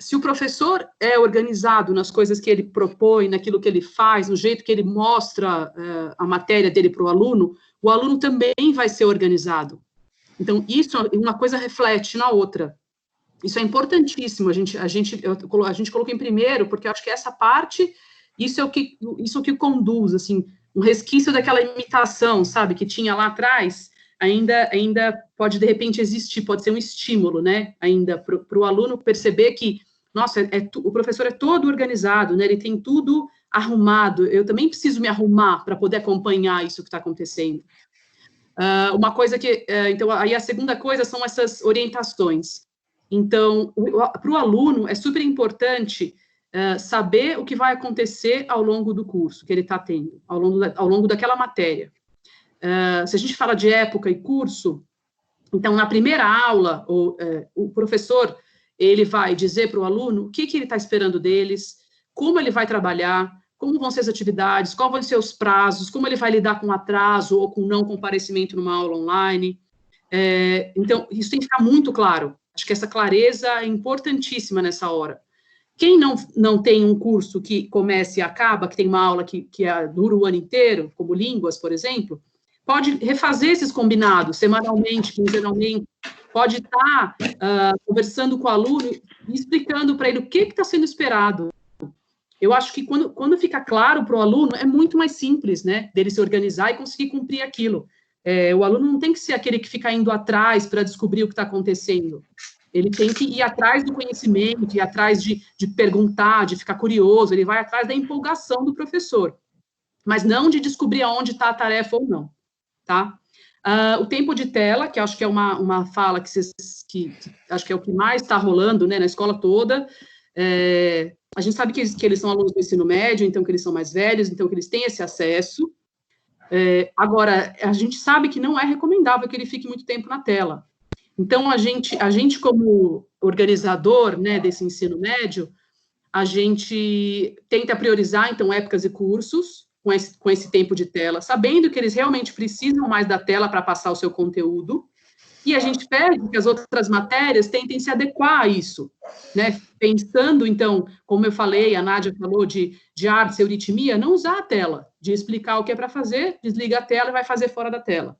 se o professor é organizado nas coisas que ele propõe, naquilo que ele faz, no jeito que ele mostra a matéria dele para o aluno também vai ser organizado. Então, isso, uma coisa reflete na outra. Isso é importantíssimo, a gente colocou em primeiro, porque eu acho que essa parte, isso é o que conduz, assim, um resquício daquela imitação, sabe, que tinha lá atrás, ainda pode, de repente, existir, pode ser um estímulo, né, ainda para o aluno perceber que, nossa, o professor é todo organizado, né, ele tem tudo arrumado, eu também preciso me arrumar para poder acompanhar isso que está acontecendo. Uma coisa que, então, aí a segunda coisa são essas orientações. Então, para o aluno é super importante saber o que vai acontecer ao longo do curso que ele está tendo, ao longo daquela matéria. Se a gente fala de época e curso, então, na primeira aula, o professor, ele vai dizer para o aluno o que ele está esperando deles, como ele vai trabalhar, como vão ser as atividades, quais vão ser os prazos, como ele vai lidar com atraso ou com não comparecimento numa aula online. Então, isso tem que ficar muito claro. Acho que essa clareza é importantíssima nessa hora. Quem não tem um curso que comece e acaba, que tem uma aula que dura o ano inteiro, como línguas, por exemplo, pode refazer esses combinados, semanalmente, quinzenalmente, pode estar conversando com o aluno e explicando para ele o que está sendo esperado. Eu acho que quando fica claro para o aluno, é muito mais simples, né, dele se organizar e conseguir cumprir aquilo. O aluno não tem que ser aquele que fica indo atrás para descobrir o que está acontecendo. Ele tem que ir atrás do conhecimento, ir atrás de perguntar, de ficar curioso, ele vai atrás da empolgação do professor, mas não de descobrir aonde está a tarefa ou não, tá? O tempo de tela, que acho que é uma fala que acho que é o que mais está rolando, né, na escola toda. A gente sabe que eles são alunos do ensino médio, então que eles são mais velhos, então que eles têm esse acesso. Agora, a gente sabe que não é recomendável que ele fique muito tempo na tela. Então, a gente como organizador, né, desse ensino médio, a gente tenta priorizar, então, épocas e cursos com esse tempo de tela, sabendo que eles realmente precisam mais da tela para passar o seu conteúdo, e a gente pede que as outras matérias tentem se adequar a isso, né? Pensando, então, como eu falei, a Nádia falou de arte e euritmia, não usar a tela, de explicar o que é para fazer, desliga a tela e vai fazer fora da tela.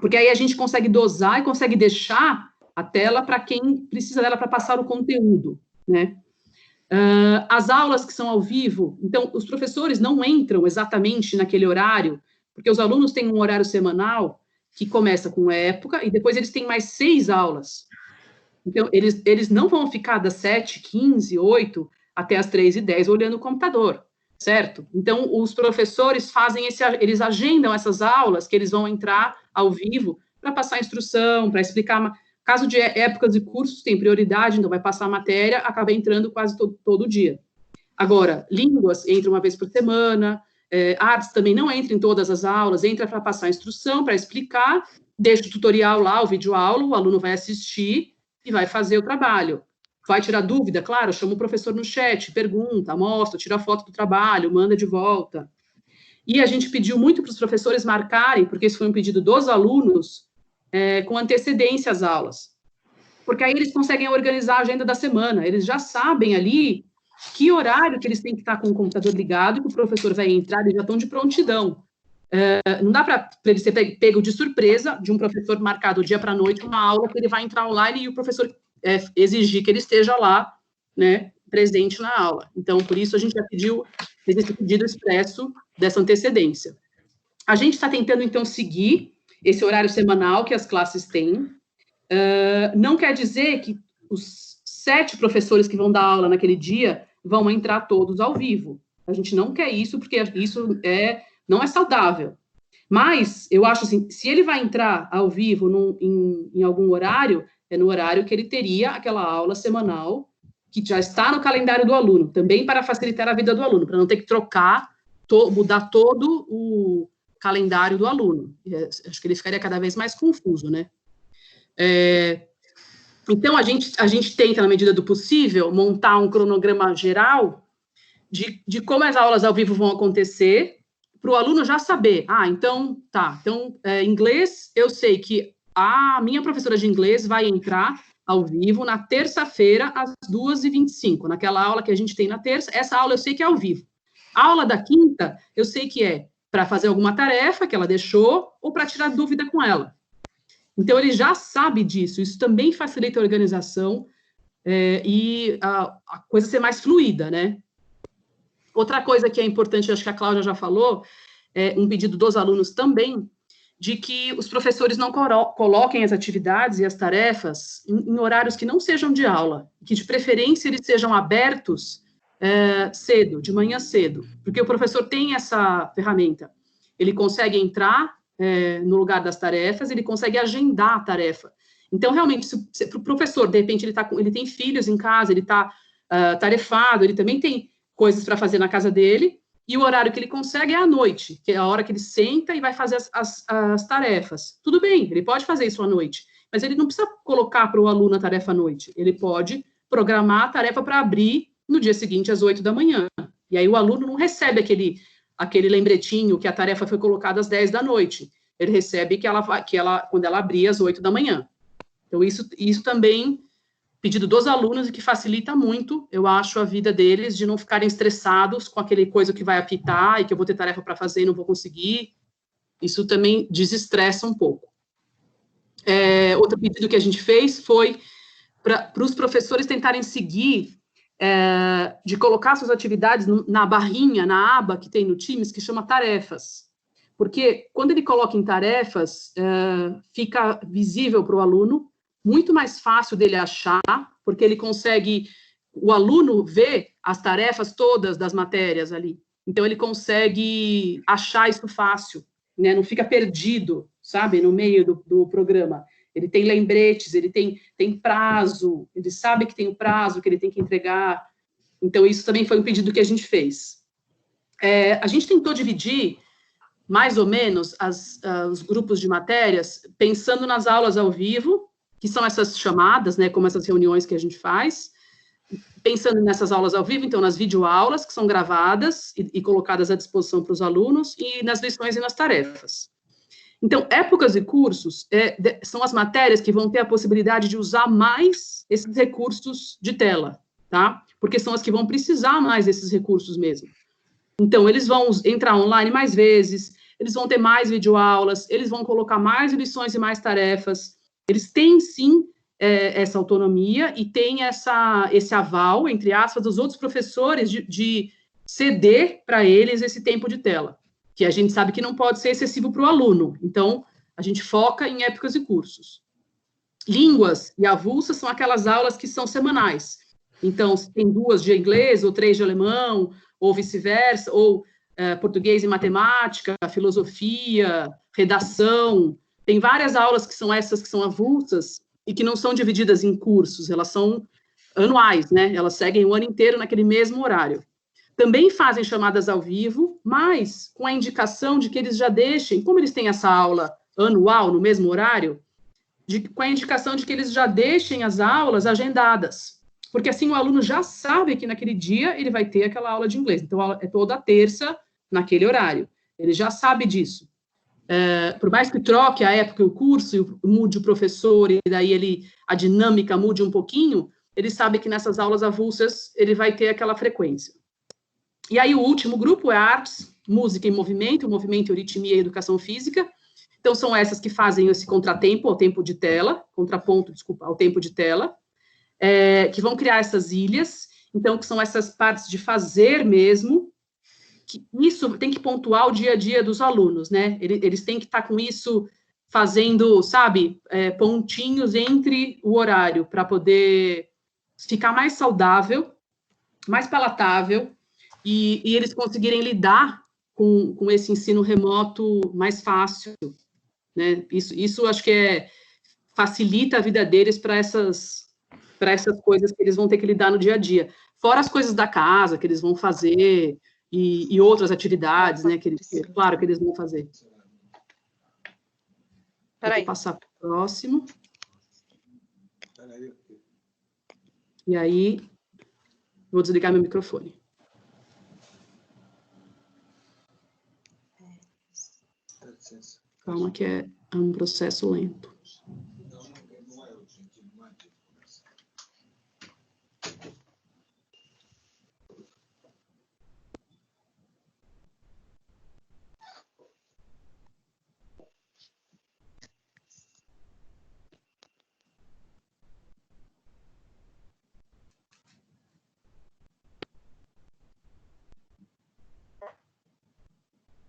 Porque aí a gente consegue dosar e consegue deixar a tela para quem precisa dela para passar o conteúdo, né? As aulas que são ao vivo, então, os professores não entram exatamente naquele horário, porque os alunos têm um horário semanal que começa com época, e depois eles têm mais 6 aulas. Então, eles não vão ficar das 7h15, 8 até as 3h10 olhando o computador, certo? Então, os professores eles agendam essas aulas que eles vão entrar ao vivo para passar a instrução, para explicar. Caso de épocas e cursos, tem prioridade, então vai passar a matéria, acaba entrando quase todo dia. Agora, línguas entra uma vez por semana, artes também não entra em todas as aulas, entra para passar a instrução, para explicar, deixa o tutorial lá, o videoaula, o aluno vai assistir e vai fazer o trabalho. vai tirar dúvida, claro, chama o professor no chat, pergunta, mostra, tira a foto do trabalho, manda de volta. E a gente pediu muito para os professores marcarem, porque isso foi um pedido dos alunos, com antecedência às aulas. Porque aí eles conseguem organizar a agenda da semana, eles já sabem ali que horário que eles têm que estar com o computador ligado, que o professor vai entrar, eles já estão de prontidão. Não dá para ele ser pego de surpresa, de um professor marcado dia para a noite, uma aula que ele vai entrar online e o professor exigir que ele esteja lá, né, presente na aula. Então, por isso, a gente já fez esse pedido expresso dessa antecedência. A gente está tentando, então, seguir esse horário semanal que as classes têm. Não quer dizer que os 7 professores que vão dar aula naquele dia vão entrar todos ao vivo. A gente não quer isso, porque isso não é saudável. Mas, eu acho assim, se ele vai entrar ao vivo em algum horário, é no horário que ele teria aquela aula semanal, que já está no calendário do aluno, também para facilitar a vida do aluno, para não ter que mudar todo o calendário do aluno. Acho que ele ficaria cada vez mais confuso, né? Então, a gente tenta, na medida do possível, montar um cronograma geral de como as aulas ao vivo vão acontecer, para o aluno já saber, então, inglês, eu sei que a minha professora de inglês vai entrar ao vivo na terça-feira, às 2h25, naquela aula que a gente tem na terça, essa aula eu sei que é ao vivo. A aula da quinta, eu sei que é para fazer alguma tarefa que ela deixou, ou para tirar dúvida com ela. Então, ele já sabe disso, isso também facilita a organização e a coisa ser mais fluida, né? Outra coisa que é importante, acho que a Cláudia já falou, um pedido dos alunos também, de que os professores não coloquem as atividades e as tarefas em horários que não sejam de aula, que de preferência eles sejam abertos cedo, de manhã cedo, porque o professor tem essa ferramenta, ele consegue entrar no lugar das tarefas, ele consegue agendar a tarefa. Então, realmente, se para o professor, de repente, ele tem filhos em casa, ele está tarefado, ele também tem coisas para fazer na casa dele, e o horário que ele consegue é à noite, que é a hora que ele senta e vai fazer as tarefas. Tudo bem, ele pode fazer isso à noite, mas ele não precisa colocar para o aluno a tarefa à noite, ele pode programar a tarefa para abrir no dia seguinte, às 8 da manhã. E aí o aluno não recebe aquele lembretinho que a tarefa foi colocada às 10 da noite, ele recebe quando ela abrir às 8 da manhã. Então, isso também, pedido dos alunos, e que facilita muito, eu acho, a vida deles, de não ficarem estressados com aquele coisa que vai apitar, e que eu vou ter tarefa para fazer e não vou conseguir. Isso também desestressa um pouco. Outro pedido que a gente fez foi para os professores tentarem seguir, de colocar suas atividades na barrinha, na aba que tem no Teams, que chama tarefas. Porque quando ele coloca em tarefas, fica visível para o aluno, muito mais fácil dele achar, porque o aluno vê as tarefas todas das matérias ali, então ele consegue achar isso fácil, né? Não fica perdido, sabe, no meio do programa. Ele tem lembretes, ele tem prazo, ele sabe que tem o prazo que ele tem que entregar, então isso também foi um pedido que a gente fez. A gente tentou dividir mais ou menos os grupos de matérias, pensando nas aulas ao vivo, que são essas chamadas, né, como essas reuniões que a gente faz, pensando nessas aulas ao vivo, então, nas videoaulas, que são gravadas e colocadas à disposição para os alunos, e nas lições e nas tarefas. Então, épocas e cursos são as matérias que vão ter a possibilidade de usar mais esses recursos de tela, tá? Porque são as que vão precisar mais desses recursos mesmo. Então, eles vão entrar online mais vezes, eles vão ter mais videoaulas, eles vão colocar mais lições e mais tarefas. Eles têm, sim, essa autonomia e têm esse aval, entre aspas, dos outros professores de ceder para eles esse tempo de tela, que a gente sabe que não pode ser excessivo para o aluno. Então, a gente foca em épocas e cursos. Línguas e avulsas são aquelas aulas que são semanais. Então, se tem 2 de inglês, ou 3 de alemão, ou vice-versa, ou português e matemática, filosofia, redação. Tem várias aulas que são essas que são avulsas e que não são divididas em cursos, elas são anuais, né? Elas seguem o ano inteiro naquele mesmo horário. Também fazem chamadas ao vivo, mas com a indicação de que eles já deixem, como eles têm essa aula anual no mesmo horário, com a indicação de que eles já deixem as aulas agendadas. porque assim o aluno já sabe que naquele dia ele vai ter aquela aula de inglês. Então, é toda terça, naquele horário. Ele já sabe disso. Por mais que troque a época e o curso, mude o professor, e daí a dinâmica mude um pouquinho, ele sabe que nessas aulas avulsas ele vai ter aquela frequência. E aí o último grupo é artes, música e movimento e educação física. Então, são essas que fazem esse contraponto ao tempo de tela, ao tempo de tela, que vão criar essas ilhas, então, que são essas partes de fazer mesmo, que isso tem que pontuar o dia a dia dos alunos, né? Eles têm que estar com isso fazendo, sabe, pontinhos entre o horário, para poder ficar mais saudável, mais palatável, e eles conseguirem lidar com esse ensino remoto mais fácil, né? Isso acho que facilita a vida deles para essas coisas que eles vão ter que lidar no dia a dia. Fora as coisas da casa que eles vão fazer e outras atividades, né? Claro que eles vão fazer. Vou passar para o próximo. E aí, vou desligar meu microfone. Calma que é um processo lento.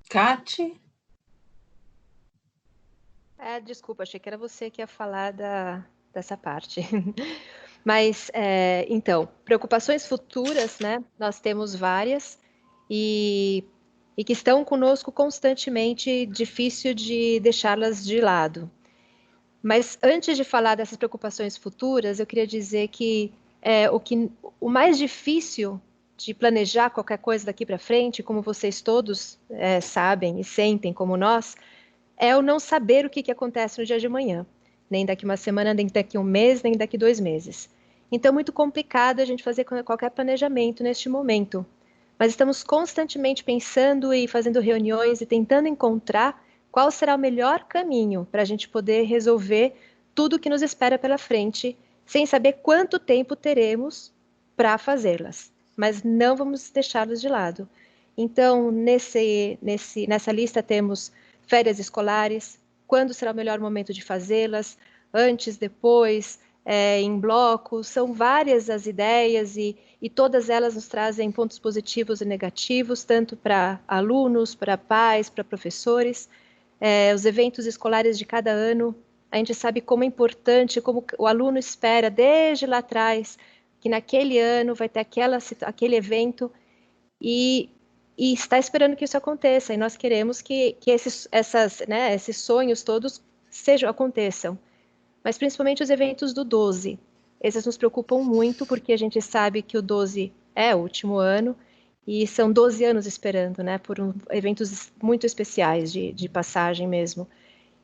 Cate? Desculpa, achei que era você que ia falar dessa parte. Mas, então, preocupações futuras, né? Nós temos várias e que estão conosco constantemente, difícil de deixá-las de lado. Mas antes de falar dessas preocupações futuras, eu queria dizer que o mais difícil de planejar qualquer coisa daqui para frente, como vocês todos sabem e sentem como nós, é o não saber o que acontece no dia de amanhã. Nem daqui uma semana, nem daqui um mês, nem daqui 2 meses. Então, é muito complicado a gente fazer qualquer planejamento neste momento. Mas estamos constantemente pensando e fazendo reuniões e tentando encontrar qual será o melhor caminho para a gente poder resolver tudo o que nos espera pela frente, sem saber quanto tempo teremos para fazê-las. Mas não vamos deixá-los de lado. Então, nessa lista temos férias escolares, quando será o melhor momento de fazê-las, antes, depois, em bloco, são várias as ideias e todas elas nos trazem pontos positivos e negativos, tanto para alunos, para pais, para professores. Os eventos escolares de cada ano, a gente sabe como é importante, como o aluno espera desde lá atrás, que naquele ano vai ter aquele evento e está esperando que isso aconteça, e nós queremos que esses sonhos todos aconteçam. Mas principalmente os eventos do 12. Esses nos preocupam muito, porque a gente sabe que o 12 é o último ano, e são 12 anos esperando, né, por eventos muito especiais de passagem mesmo.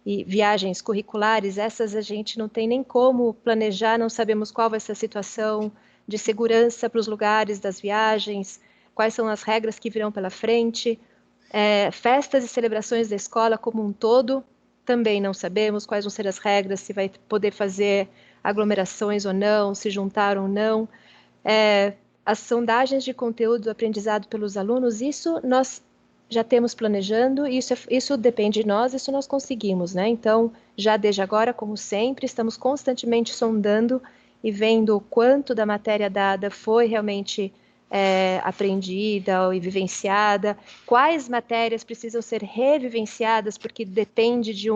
E viagens curriculares, essas a gente não tem nem como planejar, não sabemos qual vai ser a situação de segurança para os lugares das viagens, quais são as regras que virão pela frente, festas e celebrações da escola como um todo, também não sabemos quais vão ser as regras, se vai poder fazer aglomerações ou não, se juntar ou não. As sondagens de conteúdo aprendizado pelos alunos, isso nós já temos planejando, isso depende de nós, isso nós conseguimos, né? Então, já desde agora, como sempre, estamos constantemente sondando e vendo o quanto da matéria dada foi realmente aprendida e vivenciada, quais matérias precisam ser revivenciadas, porque depende de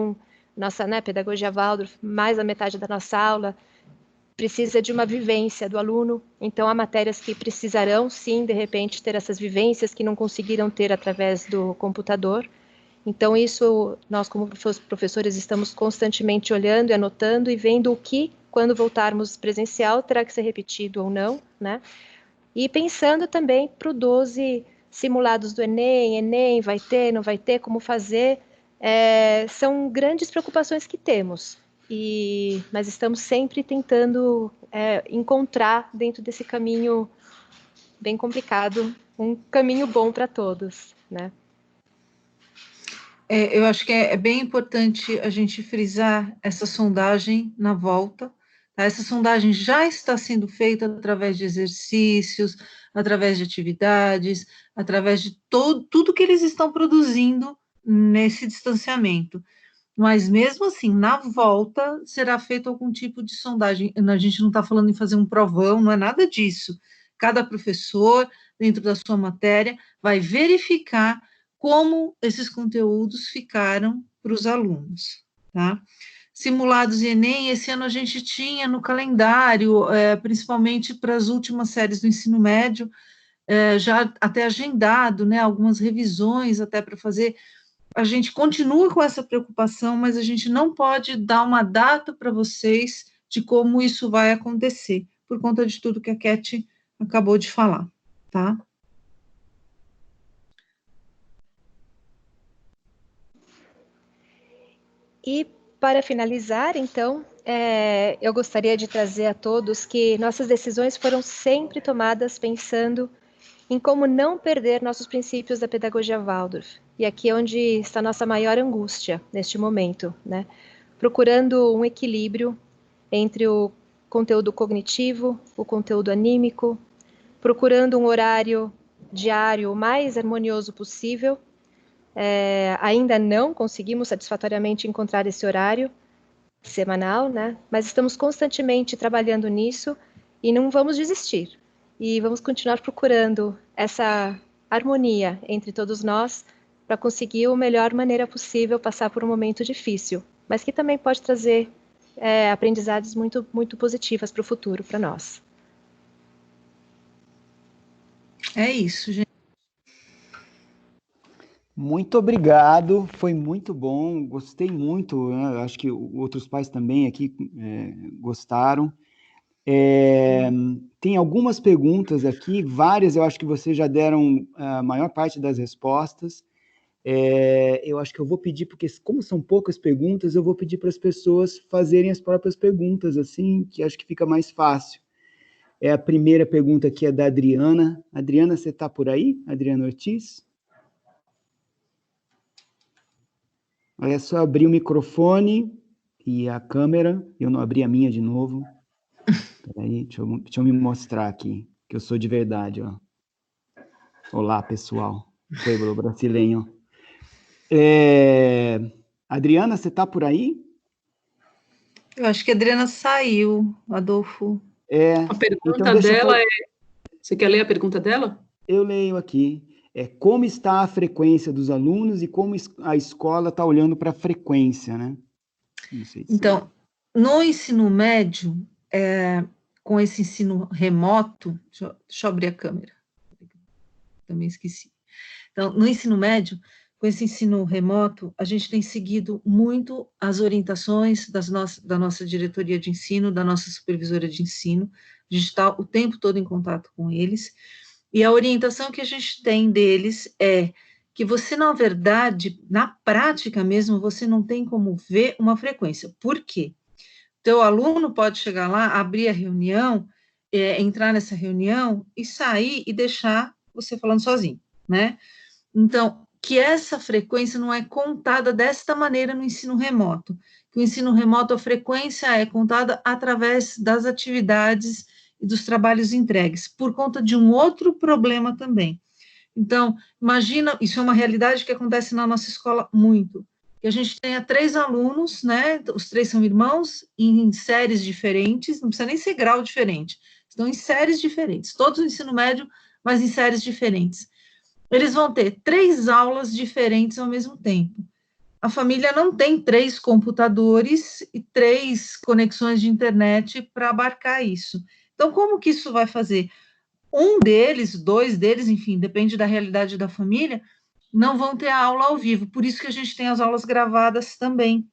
nossa pedagogia Waldorf, mais da metade da nossa aula precisa de uma vivência do aluno, então há matérias que precisarão, sim, de repente, ter essas vivências que não conseguiram ter através do computador. Então, isso, nós como professores estamos constantemente olhando e anotando e vendo o que, quando voltarmos presencial, terá que ser repetido ou não, né? E pensando também para o 12 simulados do Enem, vai ter, não vai ter, como fazer, são grandes preocupações que temos. mas estamos sempre tentando encontrar dentro desse caminho bem complicado, um caminho bom para todos, né? Eu acho que é bem importante a gente frisar essa sondagem na volta. Tá? Essa sondagem já está sendo feita através de exercícios, através de atividades, através de tudo que eles estão produzindo nesse distanciamento. Mas, mesmo assim, na volta, será feito algum tipo de sondagem. A gente não está falando em fazer um provão, não é nada disso. Cada professor, dentro da sua matéria, vai verificar como esses conteúdos ficaram para os alunos, tá? Simulados Enem, esse ano a gente tinha no calendário, principalmente para as últimas séries do ensino médio, já até agendado, né, algumas revisões até para fazer. A gente continua com essa preocupação, mas a gente não pode dar uma data para vocês de como isso vai acontecer, por conta de tudo que a Cat acabou de falar, tá? E, para finalizar, então, eu gostaria de trazer a todos que nossas decisões foram sempre tomadas pensando em como não perder nossos princípios da pedagogia Waldorf. E aqui é onde está a nossa maior angústia neste momento, né? Procurando um equilíbrio entre o conteúdo cognitivo, o conteúdo anímico, procurando um horário diário o mais harmonioso possível. Ainda não conseguimos satisfatoriamente encontrar esse horário semanal, né? Mas estamos constantemente trabalhando nisso e não vamos desistir. E vamos continuar procurando essa harmonia entre todos nós para conseguir a melhor maneira possível passar por um momento difícil, mas que também pode trazer aprendizados muito, muito positivas para o futuro, para nós. É isso, gente. Muito obrigado, foi muito bom, gostei muito, né? Acho que outros pais também aqui gostaram. Tem algumas perguntas aqui, várias eu acho que vocês já deram a maior parte das respostas. Eu acho que eu vou pedir, porque como são poucas perguntas, eu vou pedir para as pessoas fazerem as próprias perguntas, assim, que acho que fica mais fácil. A primeira pergunta aqui é da Adriana. Adriana, você está por aí? Adriana Ortiz? É só abrir o microfone e a câmera. Eu não abri a minha de novo. Peraí, deixa eu me mostrar aqui, que eu sou de verdade, ó. Olá, pessoal. Pueblo brasileño. Adriana, você está por aí? Eu acho que a Adriana saiu, Adolfo. A pergunta dela é... Você quer ler a pergunta dela? Eu leio aqui. Como está a frequência dos alunos e como a escola está olhando para a frequência, né? Não sei se... Então, no ensino médio, com esse ensino remoto... Deixa eu abrir a câmera. Também esqueci. Então, no ensino médio, com esse ensino remoto, a gente tem seguido muito as orientações da nossa diretoria de ensino, da nossa supervisora de ensino. A gente está o tempo todo em contato com eles. E a orientação que a gente tem deles é que você, na verdade, na prática mesmo, você não tem como ver uma frequência. Por quê? Teu aluno pode chegar lá, abrir a reunião, entrar nessa reunião e sair e deixar você falando sozinho, né? Então, que essa frequência não é contada desta maneira no ensino remoto. Que o ensino remoto, a frequência é contada através das atividades e dos trabalhos entregues, por conta de um outro problema também. Então, imagina, isso é uma realidade que acontece na nossa escola muito, que a gente tenha 3 alunos, né, os 3 são irmãos, em séries diferentes, não precisa nem ser grau diferente, estão em séries diferentes, todos no ensino médio, mas em séries diferentes. Eles vão ter 3 aulas diferentes ao mesmo tempo. A família não tem 3 computadores e 3 conexões de internet para abarcar isso. Então, como que isso vai fazer? Um deles, 2 deles, enfim, depende da realidade da família, não vão ter a aula ao vivo. Por isso que a gente tem as aulas gravadas também,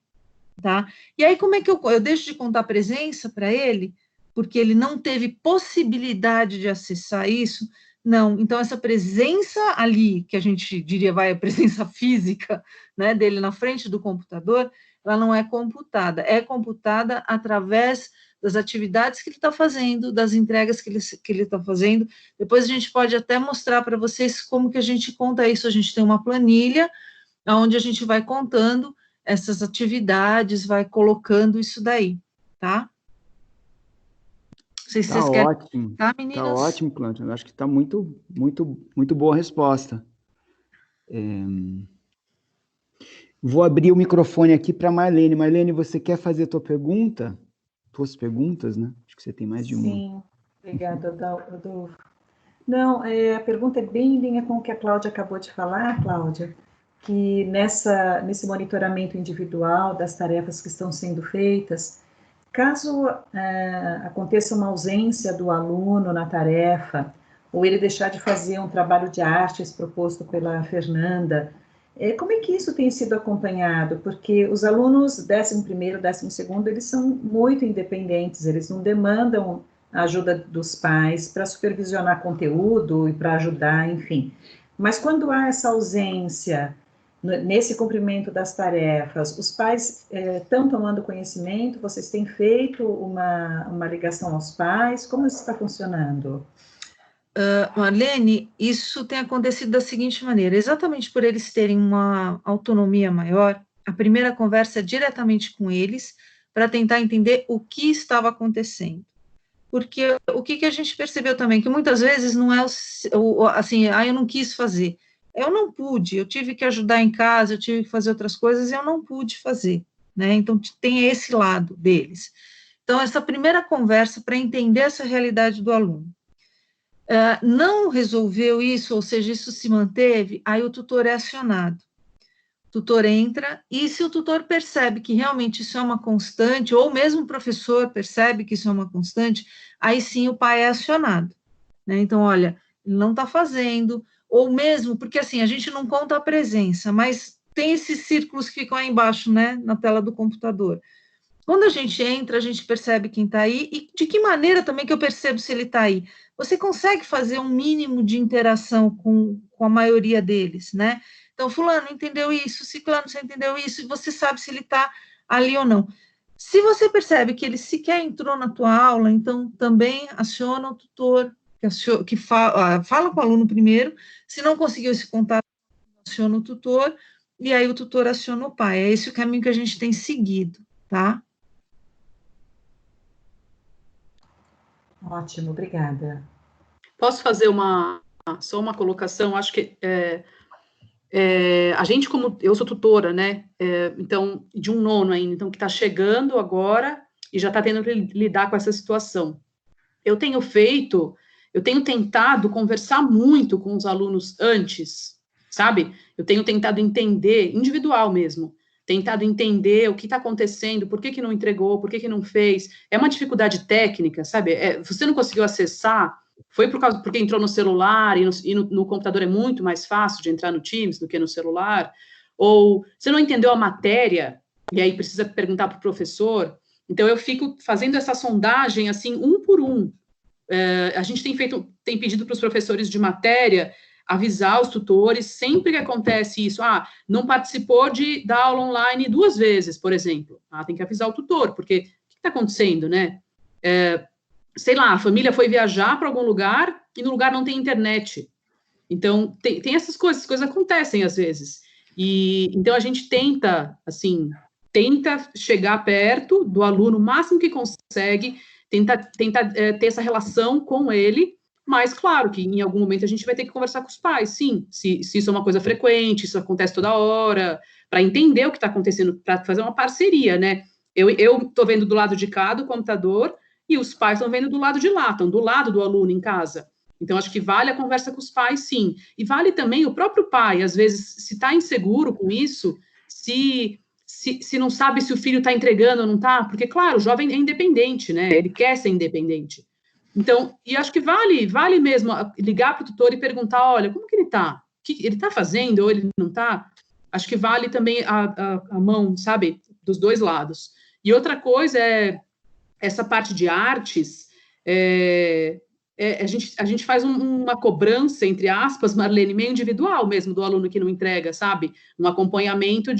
tá? E aí, como é que eu deixo de contar presença para ele? Porque ele não teve possibilidade de acessar isso? Não. Então, essa presença ali, que a gente diria, a presença física, né, dele na frente do computador, ela não é computada através das atividades que ele está fazendo, das entregas que ele está fazendo. Depois a gente pode até mostrar para vocês como que a gente conta isso. A gente tem uma planilha onde a gente vai contando essas atividades, vai colocando isso daí, tá? Não sei se Tá vocês querem... ótimo. Tá, meninas? Tá ótimo, Cláudia. Eu acho que está muito boa a resposta. Vou abrir o microfone aqui para Marlene. Marlene, você quer fazer a tua pergunta? Tuas perguntas, né? Acho que você tem mais de uma. Sim, obrigada, Adolfo. Não, a pergunta é bem em linha com o que a Cláudia acabou de falar, Cláudia, que nesse monitoramento individual das tarefas que estão sendo feitas, caso aconteça uma ausência do aluno na tarefa, ou ele deixar de fazer um trabalho de artes proposto pela Fernanda, como é que isso tem sido acompanhado? Porque os alunos 11º, 12º, eles são muito independentes, eles não demandam a ajuda dos pais para supervisionar conteúdo e para ajudar, enfim. Mas quando há essa ausência nesse cumprimento das tarefas, os pais estão tomando conhecimento? Vocês têm feito uma ligação aos pais? Como isso está funcionando? Marlene, isso tem acontecido da seguinte maneira, exatamente por eles terem uma autonomia maior, a primeira conversa é diretamente com eles, para tentar entender o que estava acontecendo. Porque o que a gente percebeu também, que muitas vezes não é assim, eu não quis fazer, eu não pude, eu tive que ajudar em casa, eu tive que fazer outras coisas, e eu não pude fazer, né? Então, tem esse lado deles. Então, essa primeira conversa para entender essa realidade do aluno. Não resolveu isso, ou seja, isso se manteve, aí o tutor é acionado. O tutor entra, e se o tutor percebe que realmente isso é uma constante, ou mesmo o professor percebe que isso é uma constante, aí sim o pai é acionado, né? Então, olha, ele não está fazendo, ou mesmo, porque assim, a gente não conta a presença, mas tem esses círculos que ficam aí embaixo, né, na tela do computador. Quando a gente entra, a gente percebe quem está aí, e de que maneira também que eu percebo se ele está aí? Você consegue fazer um mínimo de interação com a maioria deles, né? Então, fulano entendeu isso, ciclano, você entendeu isso, e você sabe se ele está ali ou não. Se você percebe que ele sequer entrou na tua aula, então também aciona o tutor, que fala com o aluno primeiro, se não conseguiu esse contato, aciona o tutor, e aí o tutor aciona o pai. É esse o caminho que a gente tem seguido, tá? Ótimo, obrigada. Posso fazer só uma colocação? Acho que a gente, como eu sou tutora, né? Então, de um nono ainda, então, que está chegando agora e já está tendo que lidar com essa situação. Eu tenho tentado conversar muito com os alunos antes, sabe? Eu tenho tentado entender, individual mesmo, tentado entender o que está acontecendo, por que não entregou, por que não fez. É uma dificuldade técnica, sabe? Você não conseguiu acessar, foi porque entrou no celular, e no computador é muito mais fácil de entrar no Teams do que no celular, ou você não entendeu a matéria, e aí precisa perguntar para o professor. Então, eu fico fazendo essa sondagem, assim, um por um. A gente tem pedido para os professores de matéria avisar os tutores, sempre que acontece isso, não participou da aula online 2 vezes, por exemplo, tem que avisar o tutor, porque o que está acontecendo, né? Sei lá, a família foi viajar para algum lugar e no lugar não tem internet. Então, tem essas coisas acontecem às vezes. E então a gente tenta chegar perto do aluno o máximo que consegue, tenta ter essa relação com ele, mas claro que em algum momento a gente vai ter que conversar com os pais, sim, se isso é uma coisa frequente, isso acontece toda hora, para entender o que está acontecendo, para fazer uma parceria, né? Eu estou vendo do lado de cá do computador e os pais estão vendo do lado de lá, estão do lado do aluno em casa. Então, acho que vale a conversa com os pais, sim. E vale também o próprio pai, às vezes, se está inseguro com isso, se não sabe se o filho está entregando ou não está, porque, claro, o jovem é independente, né? Ele quer ser independente. Então, e acho que vale mesmo ligar para o tutor e perguntar, olha, como que ele está? Ele está fazendo ou ele não está? Acho que vale também a mão, sabe? Dos dois lados. E outra coisa é essa parte de artes, a gente faz uma cobrança, entre aspas, Marlene, meio individual mesmo, do aluno que não entrega, sabe? Um acompanhamento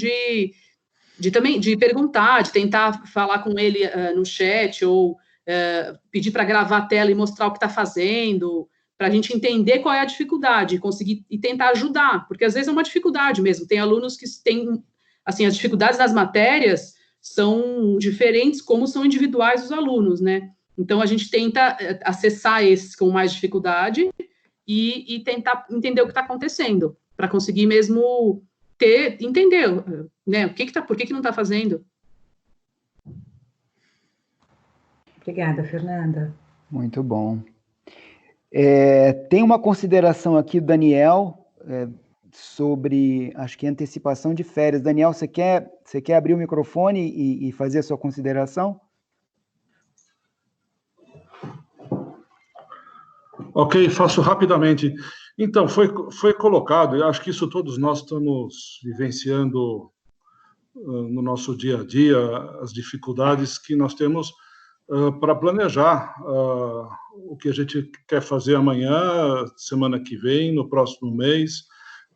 de perguntar, de tentar falar com ele no chat, ou pedir para gravar a tela e mostrar o que está fazendo, para a gente entender qual é a dificuldade, conseguir e tentar ajudar, porque às vezes é uma dificuldade mesmo. Tem alunos que têm, assim, as dificuldades nas matérias são diferentes, como são individuais os alunos, né? Então, a gente tenta acessar esses com mais dificuldade e tentar entender o que está acontecendo, para conseguir mesmo entender, né, por que não está fazendo. Obrigada, Fernanda. Muito bom. Tem uma consideração aqui do Daniel sobre, acho que antecipação de férias. Daniel, você quer abrir o microfone e fazer a sua consideração? Ok, faço rapidamente. Então, foi colocado, eu acho que isso todos nós estamos vivenciando no nosso dia a dia, as dificuldades que nós temos para planejar o que a gente quer fazer amanhã, semana que vem, no próximo mês,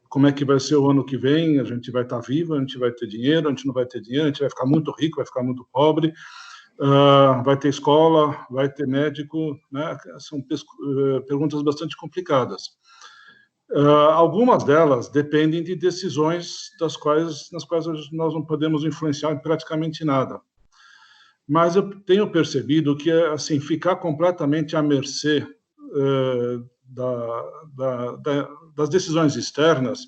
como é que vai ser o ano que vem, a gente vai estar vivo, a gente vai ter dinheiro, a gente não vai ter dinheiro, a gente vai ficar muito rico, vai ficar muito pobre, vai ter escola, vai ter médico, né? São perguntas bastante complicadas. Algumas delas dependem de decisões nas quais nós não podemos influenciar em praticamente nada. Mas eu tenho percebido que, assim, ficar completamente à mercê das decisões externas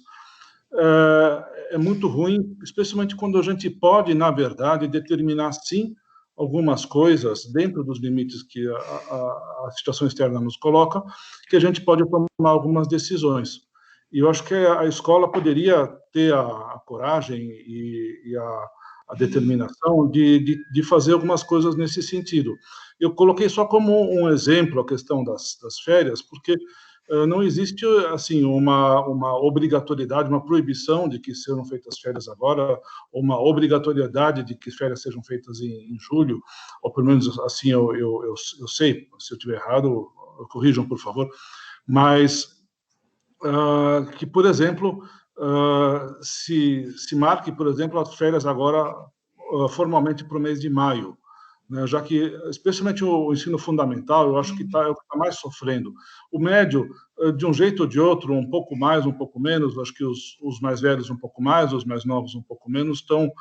é muito ruim, especialmente quando a gente pode, na verdade, determinar, sim, algumas coisas dentro dos limites que a situação externa nos coloca, que a gente pode tomar algumas decisões. E eu acho que a escola poderia ter a coragem e a determinação de fazer algumas coisas nesse sentido. Eu coloquei só como um exemplo a questão das férias, porque não existe, assim, uma obrigatoriedade, uma proibição de que sejam feitas férias agora, ou uma obrigatoriedade de que férias sejam feitas em julho, ou pelo menos assim eu sei, se eu estiver errado, corrijam, por favor, mas que, por exemplo, se marque, por exemplo, as férias agora formalmente para o mês de maio, né, já que, especialmente o ensino fundamental, eu acho que é o que está mais sofrendo. O médio, de um jeito ou de outro, um pouco mais, um pouco menos, acho que os mais velhos um pouco mais, os mais novos um pouco menos, estão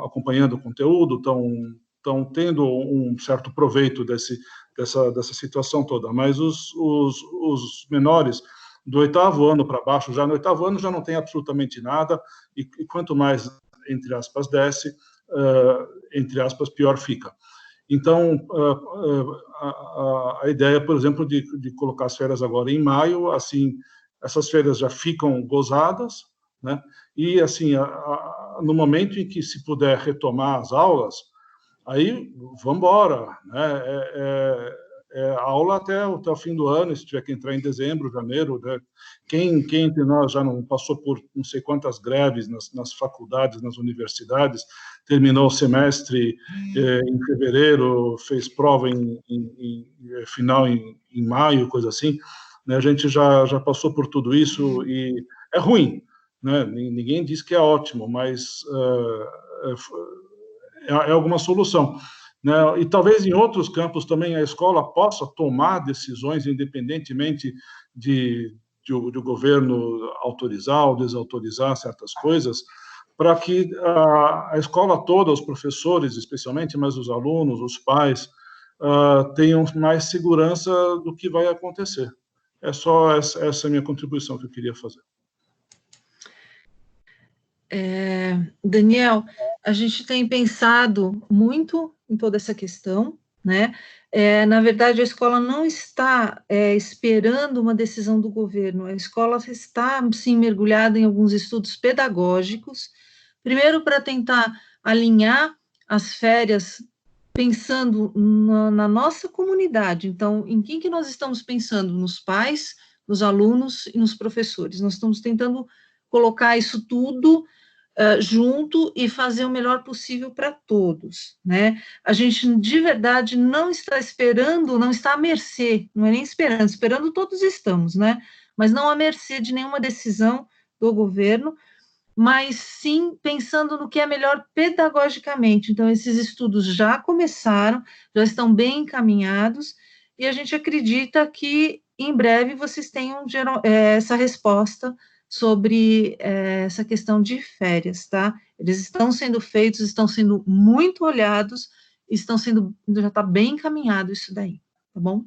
acompanhando o conteúdo, estão tendo um certo proveito dessa situação toda, mas os menores, do 8º ano para baixo, já no 8º ano já não tem absolutamente nada, e quanto mais, entre aspas, desce, entre aspas, pior fica. Então, a ideia, por exemplo, de colocar as férias agora em maio, assim, essas férias já ficam gozadas, né? E, assim, no momento em que se puder retomar as aulas, aí vamos embora, né? Aula até o fim do ano, se tiver que entrar em dezembro, janeiro, né? Quem entre nós já não passou por não sei quantas greves nas faculdades, nas universidades, terminou o semestre em fevereiro, fez prova em final em maio, coisa assim, né? A gente já passou por tudo isso e é ruim, né? Ninguém diz que é ótimo, mas é alguma solução, né? E talvez em outros campos também a escola possa tomar decisões independentemente de o governo autorizar ou desautorizar certas coisas, para que a escola toda, os professores especialmente, mas os alunos, os pais, tenham mais segurança do que vai acontecer. É só essa minha contribuição que eu queria fazer. Daniel, a gente tem pensado muito em toda essa questão, né? Na verdade, a escola não está esperando uma decisão do governo, a escola está, sim, mergulhada em alguns estudos pedagógicos, primeiro para tentar alinhar as férias pensando na nossa comunidade. Então, em quem que nós estamos pensando? Nos pais, nos alunos e nos professores. Nós estamos tentando colocar isso tudo junto e fazer o melhor possível para todos, né? A gente, de verdade, não está esperando, não está à mercê, não é nem esperando todos estamos, né? Mas não à mercê de nenhuma decisão do governo, mas sim pensando no que é melhor pedagogicamente. Então, esses estudos já começaram, já estão bem encaminhados, e a gente acredita que, em breve, vocês tenham essa resposta sobre essa questão de férias, tá? Eles estão sendo feitos, estão sendo muito olhados, já está bem encaminhado isso daí, tá bom?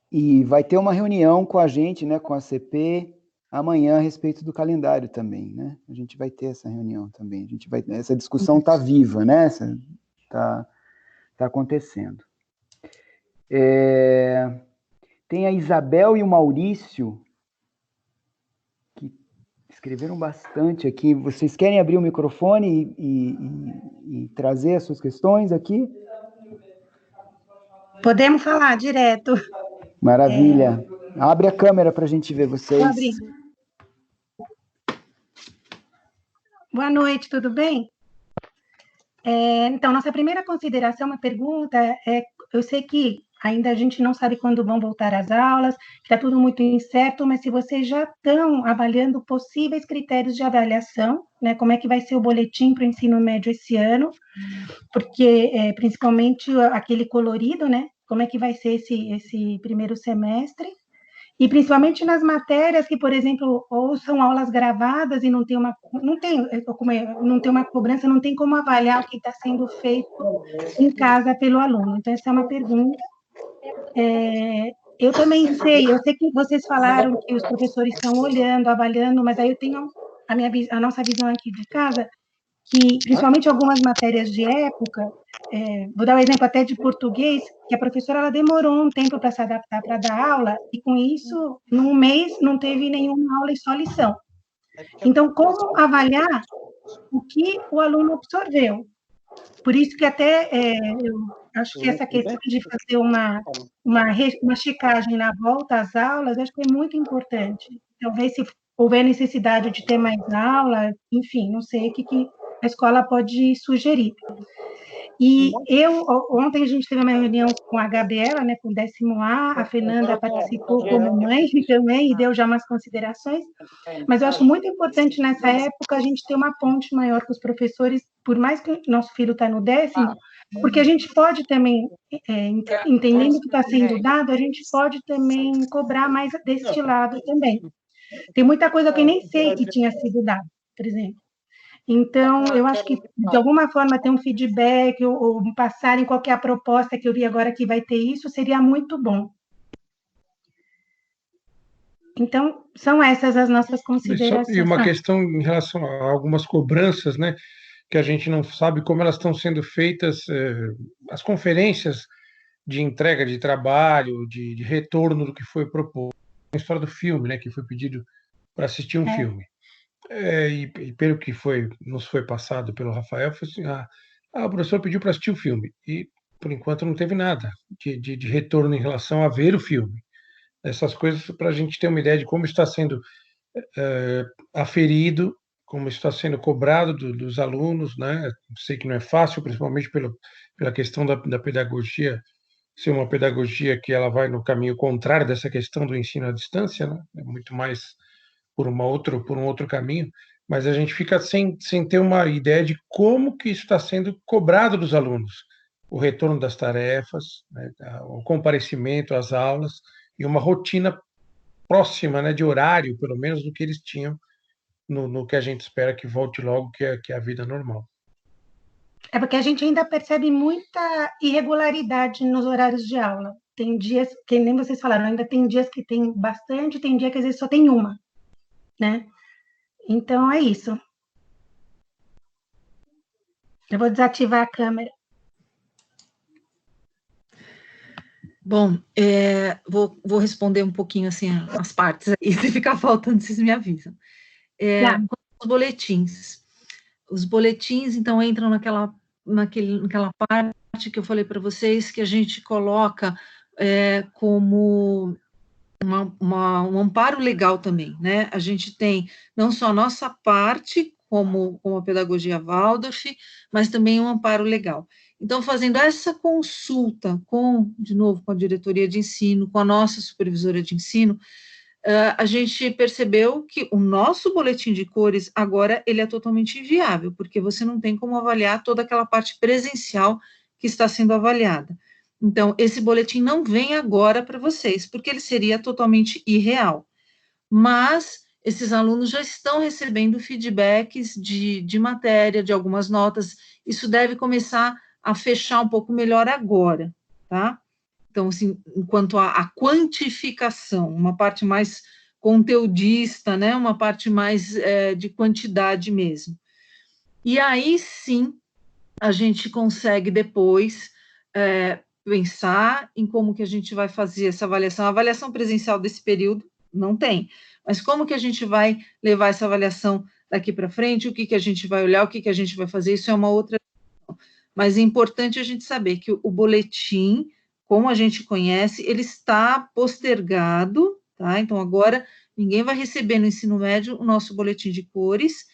E vai ter uma reunião com a gente, né, com a CP, amanhã a respeito do calendário também, né? A gente vai ter essa reunião também. Essa discussão está viva, né? Está acontecendo. Tem a Isabel e o Maurício, que escreveram bastante aqui. Vocês querem abrir o microfone e trazer as suas questões aqui? Podemos falar direto. Maravilha. Abre a câmera para a gente ver vocês. Vou abrir. Boa noite, tudo bem? Então, nossa primeira consideração, uma pergunta, eu sei que ainda a gente não sabe quando vão voltar as aulas, está tudo muito incerto, mas se vocês já estão avaliando possíveis critérios de avaliação, né, como é que vai ser o boletim para o ensino médio esse ano, porque principalmente aquele colorido, né, como é que vai ser esse primeiro semestre, e principalmente nas matérias que, por exemplo, ou são aulas gravadas e não tem uma cobrança, não tem como avaliar o que está sendo feito em casa pelo aluno. Então, essa é uma pergunta. Eu também sei que vocês falaram que os professores estão olhando, avaliando, mas aí eu tenho a nossa visão aqui de casa, que principalmente algumas matérias de época, vou dar um exemplo até de português, que a professora ela demorou um tempo para se adaptar para dar aula, e com isso, num mês, não teve nenhuma aula e só lição. Então, como avaliar o que o aluno absorveu? Por isso que até eu acho que essa questão de fazer uma checagem na volta às aulas, acho que é muito importante. Talvez se houver necessidade de ter mais aula, enfim, não sei o que a escola pode sugerir. E ontem a gente teve uma reunião com a Gabriela, né, com o 10º A, a Fernanda participou como mãe também e deu já umas considerações, mas eu acho muito importante nessa época a gente ter uma ponte maior com os professores, por mais que nosso filho está no 10º, porque a gente pode também, entendendo o que está sendo dado, a gente pode também cobrar mais deste lado também. Tem muita coisa que eu nem sei que tinha sido dado, por exemplo. Então, eu acho que, de alguma forma, ter um feedback ou passarem qualquer proposta que eu vi agora que vai ter isso, seria muito bom. Então, são essas as nossas considerações. E uma questão em relação a algumas cobranças, né, que a gente não sabe como elas estão sendo feitas, as conferências de entrega de trabalho, de retorno do que foi proposto. A história do filme, né, que foi pedido para assistir um filme. E pelo que nos foi passado pelo Rafael, foi assim, o professor pediu para assistir o filme, e por enquanto não teve nada de retorno em relação a ver o filme. Essas coisas para a gente ter uma ideia de como está sendo aferido, como está sendo cobrado dos alunos, né? Sei que não é fácil, principalmente pela questão da pedagogia, ser uma pedagogia que ela vai no caminho contrário dessa questão do ensino à distância, né? É muito mais por um outro caminho, mas a gente fica sem ter uma ideia de como que isso está sendo cobrado dos alunos, o retorno das tarefas, né, o comparecimento às aulas e uma rotina próxima, né, de horário, pelo menos, do que eles tinham no que a gente espera que volte logo, que é a vida normal. É porque a gente ainda percebe muita irregularidade nos horários de aula. Tem dias, que nem vocês falaram, ainda tem dias que tem bastante, tem dia que às vezes só tem uma, né? Então, é isso. Eu vou desativar a câmera. Bom, vou responder um pouquinho, assim, as partes aí, se ficar faltando, vocês me avisam. Os boletins, então, entram naquela parte que eu falei para vocês, que a gente coloca como um amparo legal também, né? A gente tem não só a nossa parte, como a pedagogia Waldorf, mas também um amparo legal. Então, fazendo essa consulta de novo, com a diretoria de ensino, com a nossa supervisora de ensino, a gente percebeu que o nosso boletim de cores, agora, ele é totalmente inviável, porque você não tem como avaliar toda aquela parte presencial que está sendo avaliada. Então, esse boletim não vem agora para vocês, porque ele seria totalmente irreal. Mas esses alunos já estão recebendo feedbacks de matéria, de algumas notas, isso deve começar a fechar um pouco melhor agora, tá? Então, assim, enquanto à quantificação, uma parte mais conteudista, né, uma parte mais de quantidade mesmo. E aí, sim, a gente consegue depois pensar em como que a gente vai fazer essa avaliação. A avaliação presencial desse período não tem, mas como que a gente vai levar essa avaliação daqui para frente, o que que a gente vai olhar, o que que a gente vai fazer, isso é uma outra questão. Mas é importante a gente saber que o boletim, como a gente conhece, ele está postergado, tá? Então, agora, ninguém vai receber no ensino médio o nosso boletim de cores,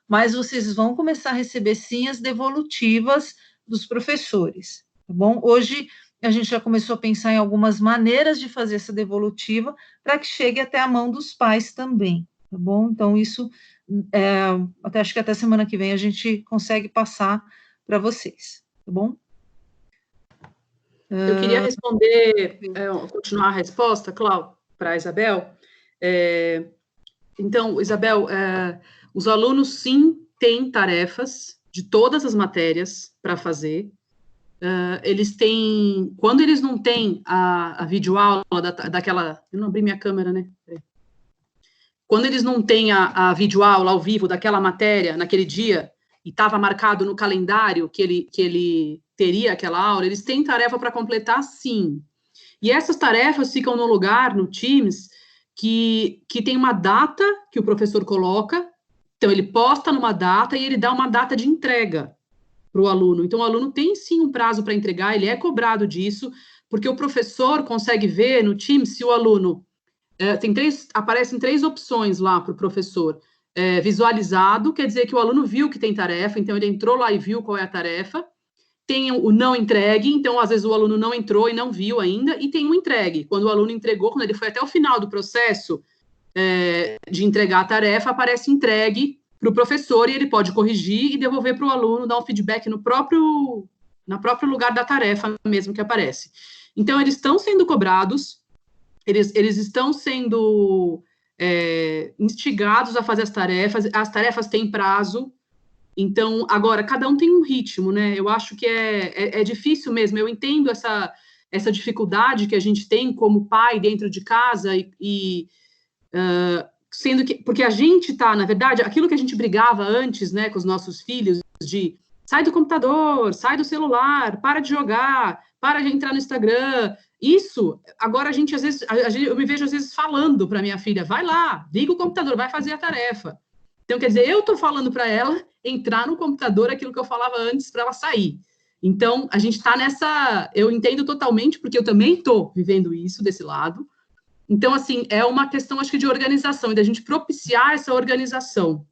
mas vocês vão começar a receber, sim, as devolutivas dos professores, tá bom? Hoje, a gente já começou a pensar em algumas maneiras de fazer essa devolutiva para que chegue até a mão dos pais também, tá bom? Então, isso, acho que até semana que vem a gente consegue passar para vocês, tá bom? Eu queria responder, continuar a resposta, Cláudia, para a Isabel. Então, Isabel, os alunos, sim, têm tarefas de todas as matérias para fazer. Eles têm, quando eles não têm a videoaula daquela... Eu não abri minha câmera, né? Quando eles não têm a videoaula ao vivo daquela matéria, naquele dia, e estava marcado no calendário que ele teria aquela aula, eles têm tarefa para completar, sim. E essas tarefas ficam no lugar, no Teams, que tem uma data que o professor coloca, então ele posta numa data e ele dá uma data de entrega para o aluno. Então, o aluno tem, sim, um prazo para entregar, ele é cobrado disso, porque o professor consegue ver no Teams se o aluno... aparecem 3 opções lá para o professor. Visualizado, quer dizer que o aluno viu que tem tarefa, então ele entrou lá e viu qual é a tarefa. Tem o não entregue, então às vezes o aluno não entrou e não viu ainda, e tem o entregue, quando o aluno entregou, quando ele foi até o final do processo de entregar a tarefa, aparece entregue para o professor e ele pode corrigir e devolver para o aluno, dar um feedback no próprio lugar da tarefa mesmo que aparece. Então, eles estão sendo cobrados, eles estão sendo instigados a fazer as tarefas têm prazo. Então, agora, cada um tem um ritmo, né? Eu acho que é difícil mesmo, eu entendo essa dificuldade que a gente tem como pai dentro de casa, sendo que, porque a gente está, na verdade, aquilo que a gente brigava antes, né, com os nossos filhos, de sai do computador, sai do celular, para de jogar, para de entrar no Instagram, isso, agora a gente, às vezes, eu me vejo, às vezes, falando para minha filha, vai lá, liga o computador, vai fazer a tarefa. Então, quer dizer, eu estou falando para ela entrar no computador aquilo que eu falava antes para ela sair. Então, a gente está nessa... Eu entendo totalmente, porque eu também estou vivendo isso desse lado. Então, assim, é uma questão, acho que, de organização, e da gente propiciar essa organização.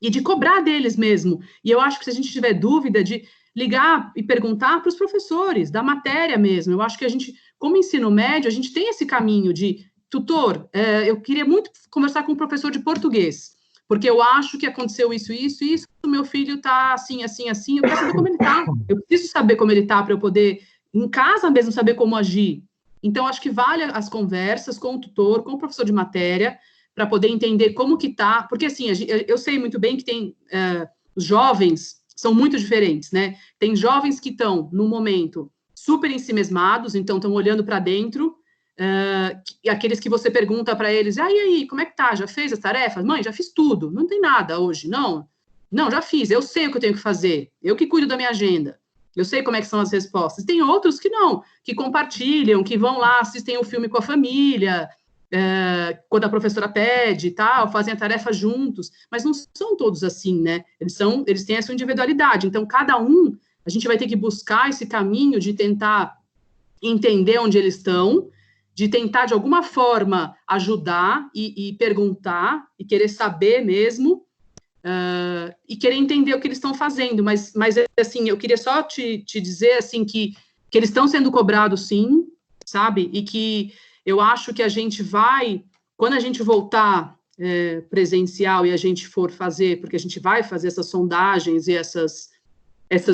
E de cobrar deles mesmo. E eu acho que se a gente tiver dúvida, de ligar e perguntar para os professores, da matéria mesmo. Eu acho que a gente, como ensino médio, a gente tem esse caminho de... Tutor, eu queria muito conversar com o professor de português, porque eu acho que aconteceu isso, o meu filho está assim, assim, assim, eu quero saber como ele está, eu preciso saber como ele está para eu poder, em casa mesmo, saber como agir. Então, acho que vale as conversas com o tutor, com o professor de matéria, para poder entender como que está, porque assim, eu sei muito bem que tem, os jovens são muito diferentes, né? Tem jovens que estão, no momento, super ensimesmados, então estão olhando para dentro, e aqueles que você pergunta para eles, e aí, como é que tá? Já fez as tarefas? Mãe, já fiz tudo, não tem nada hoje, não, já fiz, eu sei o que eu tenho que fazer, eu que cuido da minha agenda, eu sei como é que são as respostas. Tem outros que não, que compartilham, que vão lá, assistem o filme com a família, quando a professora pede e tal, fazem a tarefa juntos, mas não são todos assim, né? Eles têm essa individualidade, então cada um, a gente vai ter que buscar esse caminho de tentar entender onde eles estão, de tentar, de alguma forma, ajudar e perguntar, e querer saber mesmo, e querer entender o que eles estão fazendo, mas assim, eu queria só te dizer, assim, que eles estão sendo cobrados, sim, sabe? E que eu acho que a gente vai quando a gente voltar presencial e a gente for fazer, porque a gente vai fazer essas sondagens e essas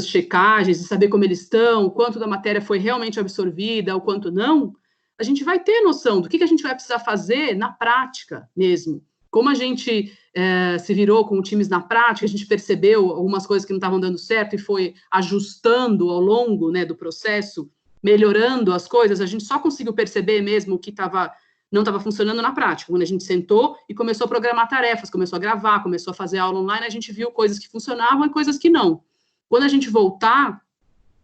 checagens, e saber como eles estão, o quanto da matéria foi realmente absorvida, o quanto não, a gente vai ter noção do que a gente vai precisar fazer na prática mesmo. Como a gente se virou com times na prática, a gente percebeu algumas coisas que não estavam dando certo e foi ajustando ao longo, né, do processo, melhorando as coisas, a gente só conseguiu perceber mesmo o que não estava funcionando na prática. Quando a gente sentou e começou a programar tarefas, começou a gravar, começou a fazer aula online, a gente viu coisas que funcionavam e coisas que não. Quando a gente voltar,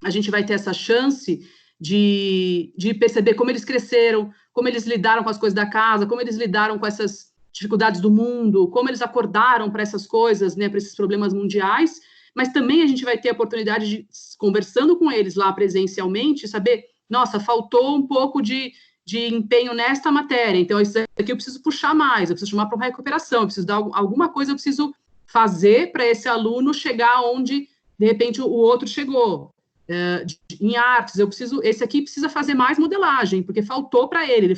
a gente vai ter essa chance de perceber como eles cresceram, como eles lidaram com as coisas da casa, como eles lidaram com essas dificuldades do mundo, como eles acordaram para essas coisas, né, para esses problemas mundiais, mas também a gente vai ter a oportunidade de, conversando com eles lá presencialmente, saber, nossa, faltou um pouco de empenho nesta matéria, então isso aqui eu preciso puxar mais, eu preciso chamar para uma recuperação, eu preciso dar alguma coisa, eu preciso fazer para esse aluno chegar onde, de repente, o outro chegou. Em artes, esse aqui precisa fazer mais modelagem, porque faltou para ele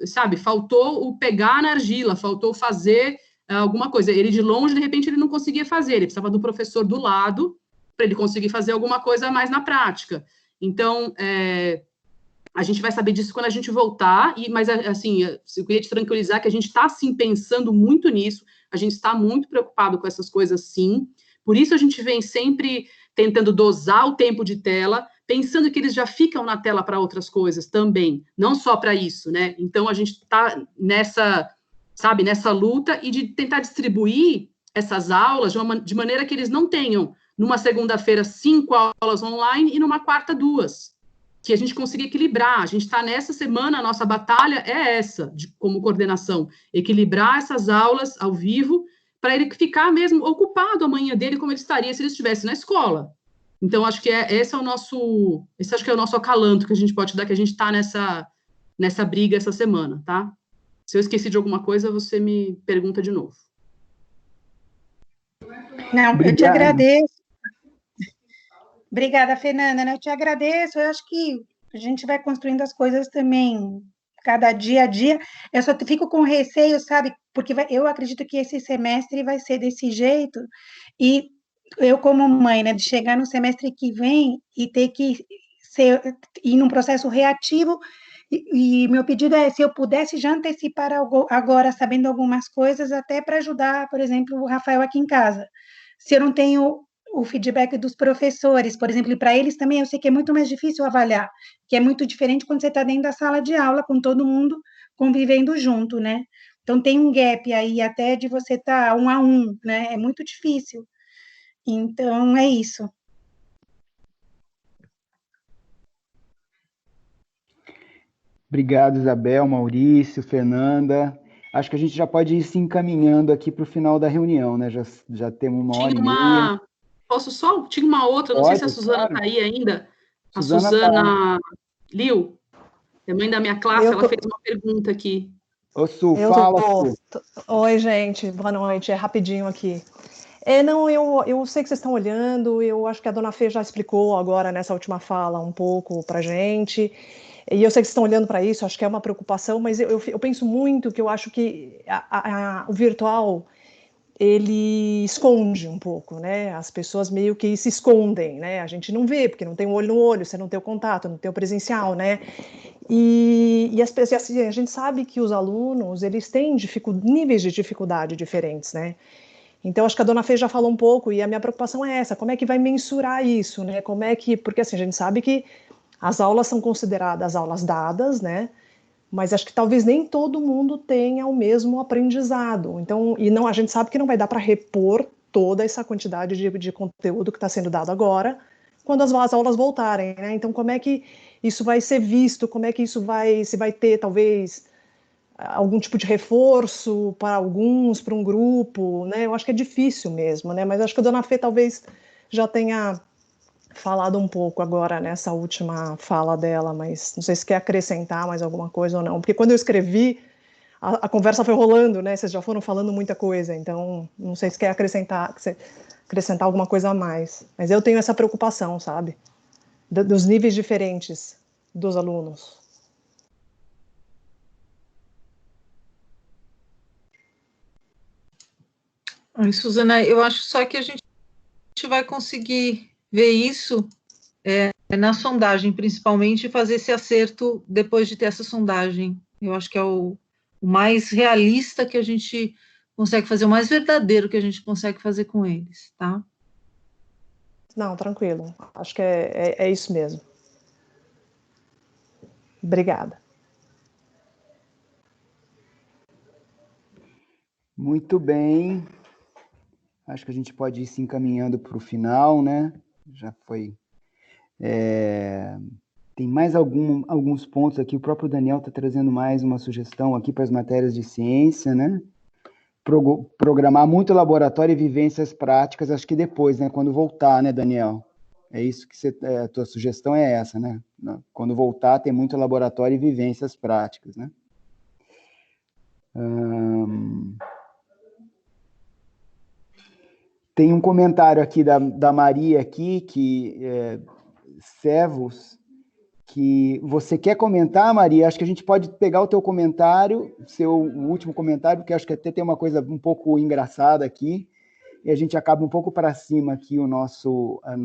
sabe, faltou o pegar na argila, faltou fazer alguma coisa. Ele de longe, de repente, ele não conseguia fazer, ele precisava do professor do lado para ele conseguir fazer alguma coisa mais na prática. Então, a gente vai saber disso quando a gente voltar, mas, assim, eu queria te tranquilizar que a gente está, sim, pensando muito nisso, a gente está muito preocupado com essas coisas, sim, por isso a gente vem sempre tentando dosar o tempo de tela, pensando que eles já ficam na tela para outras coisas também, não só para isso, né? Então, a gente está nessa luta e de tentar distribuir essas aulas de maneira que eles não tenham, numa segunda-feira, 5 aulas online e numa quarta, 2. Que a gente consiga equilibrar. A gente está nessa semana, a nossa batalha é essa, como coordenação, equilibrar essas aulas ao vivo, para ele ficar mesmo ocupado amanhã dele, como ele estaria se ele estivesse na escola. Então, acho que esse acho que é o nosso acalanto que a gente pode dar, que a gente está nessa briga essa semana, tá? Se eu esqueci de alguma coisa, você me pergunta de novo. Não, obrigado. Eu te agradeço. Obrigada, Fernanda, eu te agradeço, eu acho que a gente vai construindo as coisas também, cada dia a dia, eu só fico com receio, sabe, porque eu acredito que esse semestre vai ser desse jeito, e eu como mãe, né, de chegar no semestre que vem e ter que ir num processo reativo, e meu pedido é, se eu pudesse já antecipar agora, sabendo algumas coisas, até para ajudar, por exemplo, o Rafael aqui em casa, se eu não tenho o feedback dos professores, por exemplo, e para eles também eu sei que é muito mais difícil avaliar, que é muito diferente quando você está dentro da sala de aula, com todo mundo convivendo junto, né? Então, tem um gap aí até de você estar 1 a 1, né? É muito difícil. Então, é isso. Obrigado, Isabel, Maurício, Fernanda. Acho que a gente já pode ir se encaminhando aqui para o final da reunião, né? Já temos 1h30. Tinha uma outra, não sei se a Suzana está aí ainda. A Suzana Liu, é mãe da minha classe, ela fez uma pergunta aqui. Ô, Su, fala, Su. Oi, gente, boa noite, é rapidinho aqui. Eu sei que vocês estão olhando, eu acho que a dona Fê já explicou agora nessa última fala um pouco para a gente, e eu sei que vocês estão olhando para isso, acho que é uma preocupação, mas eu penso muito que eu acho que o virtual, ele esconde um pouco, né? As pessoas meio que se escondem, né? A gente não vê, porque não tem um olho no olho, você não tem o contato, não tem o presencial, né? E a gente sabe que os alunos, eles têm níveis de dificuldade diferentes, né? Então, acho que a dona Fê já falou um pouco, e a minha preocupação é essa, como é que vai mensurar isso, né? Porque assim, a gente sabe que as aulas são consideradas aulas dadas, né? Mas acho que talvez nem todo mundo tenha o mesmo aprendizado. Então, a gente sabe que não vai dar para repor toda essa quantidade de conteúdo que está sendo dado agora, quando as aulas voltarem, né? Então, como é que isso vai ser visto? Como é que se vai ter, talvez, algum tipo de reforço para alguns, para um grupo, né? Eu acho que é difícil mesmo, né? Mas acho que a dona Fê talvez já tenha falado um pouco agora nessa última fala dela, mas não sei se quer acrescentar mais alguma coisa ou não, porque quando eu escrevi, a conversa foi rolando, né? Vocês já foram falando muita coisa, então não sei se quer acrescentar alguma coisa a mais. Mas eu tenho essa preocupação, sabe? Dos níveis diferentes dos alunos. Ai, Suzana, eu acho só que a gente vai conseguir ver isso na sondagem, principalmente, fazer esse acerto depois de ter essa sondagem. Eu acho que é o mais realista que a gente consegue fazer, o mais verdadeiro que a gente consegue fazer com eles, tá? Não, tranquilo. Acho que é isso mesmo. Obrigada. Muito bem. Acho que a gente pode ir se encaminhando para o final, né? Já foi. Tem mais alguns pontos aqui. O próprio Daniel está trazendo mais uma sugestão aqui para as matérias de ciência, né? Programar muito laboratório e vivências práticas, acho que depois, né? Quando voltar, né, Daniel? É isso que a tua sugestão é essa, né? Quando voltar, tem muito laboratório e vivências práticas, né? Tem um comentário aqui da Maria aqui, que Servos, que você quer comentar, Maria? Acho que a gente pode pegar o teu comentário, o último comentário, porque acho que até tem uma coisa um pouco engraçada aqui, e a gente acaba um pouco para cima aqui a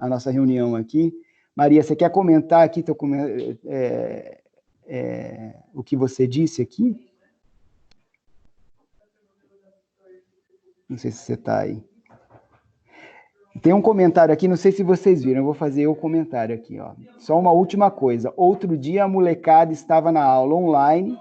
nossa reunião aqui. Maria, você quer comentar aqui o que você disse aqui? Não sei se você está aí. Tem um comentário aqui, não sei se vocês viram, eu vou fazer o comentário aqui, ó. Só uma última coisa. Outro dia a molecada estava na aula online